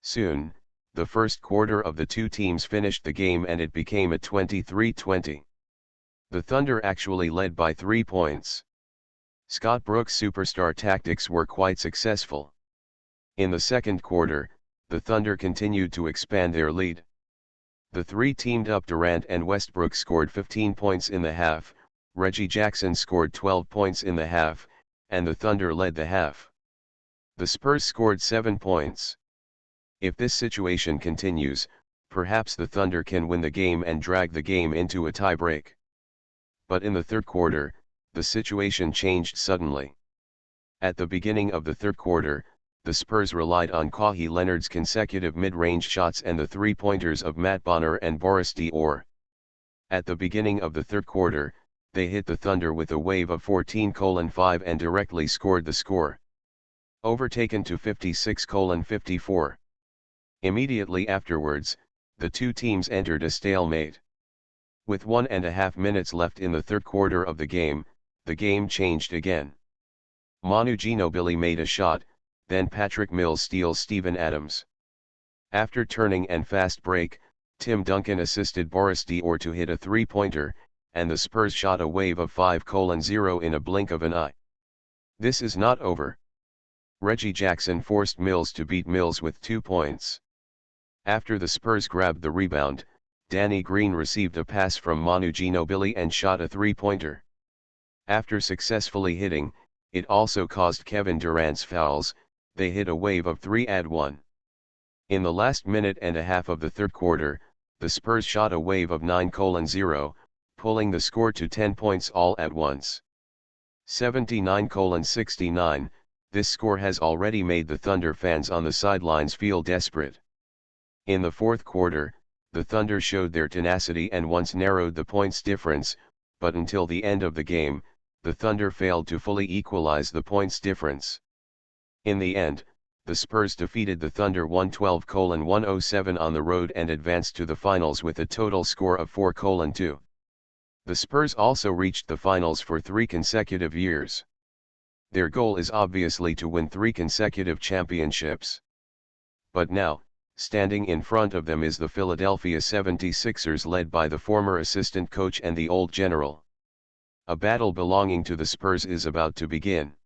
Soon, the first quarter of the two teams finished the game and it became a 23-20. The Thunder actually led by 3 points. Scott Brooks' superstar tactics were quite successful. In the second quarter, the Thunder continued to expand their lead. The three teamed up. Durant and Westbrook scored 15 points in the half, Reggie Jackson scored 12 points in the half, and the Thunder led the half. The Spurs scored 7 points. If this situation continues, perhaps the Thunder can win the game and drag the game into a tiebreak. But in the third quarter, the situation changed suddenly. At the beginning of the third quarter, the Spurs relied on Kawhi Leonard's consecutive mid-range shots and the three-pointers of Matt Bonner and Boris Diaw. At the beginning of the third quarter, they hit the Thunder with a wave of 14:5 and directly scored the score. Overtaken to 56:54. Immediately afterwards, the two teams entered a stalemate. With 1.5 minutes left in the third quarter of the game changed again. Manu Ginobili made a shot, then Patrick Mills steals Steven Adams. After turning and fast break, Tim Duncan assisted Boris Diaw to hit a three-pointer, and the Spurs shot a wave of 5:0 in a blink of an eye. This is not over. Reggie Jackson forced Mills to beat Mills with 2 points. After the Spurs grabbed the rebound, Danny Green received a pass from Manu Ginobili and shot a three-pointer. After successfully hitting, it also caused Kevin Durant's fouls. They hit a wave of 3-1. In the last minute and a half of the third quarter, the Spurs shot a wave of 9:0, pulling the score to 10 points all at once. 79:69, this score has already made the Thunder fans on the sidelines feel desperate. In the fourth quarter, the Thunder showed their tenacity and once narrowed the points difference, but until the end of the game, the Thunder failed to fully equalize the points difference. In the end, the Spurs defeated the Thunder 112:107 on the road and advanced to the finals with a total score of 4:2. The Spurs also reached the finals for 3 consecutive years. Their goal is obviously to win 3 consecutive championships. But now, standing in front of them is the Philadelphia 76ers led by the former assistant coach and the old general. A battle belonging to the Spurs is about to begin.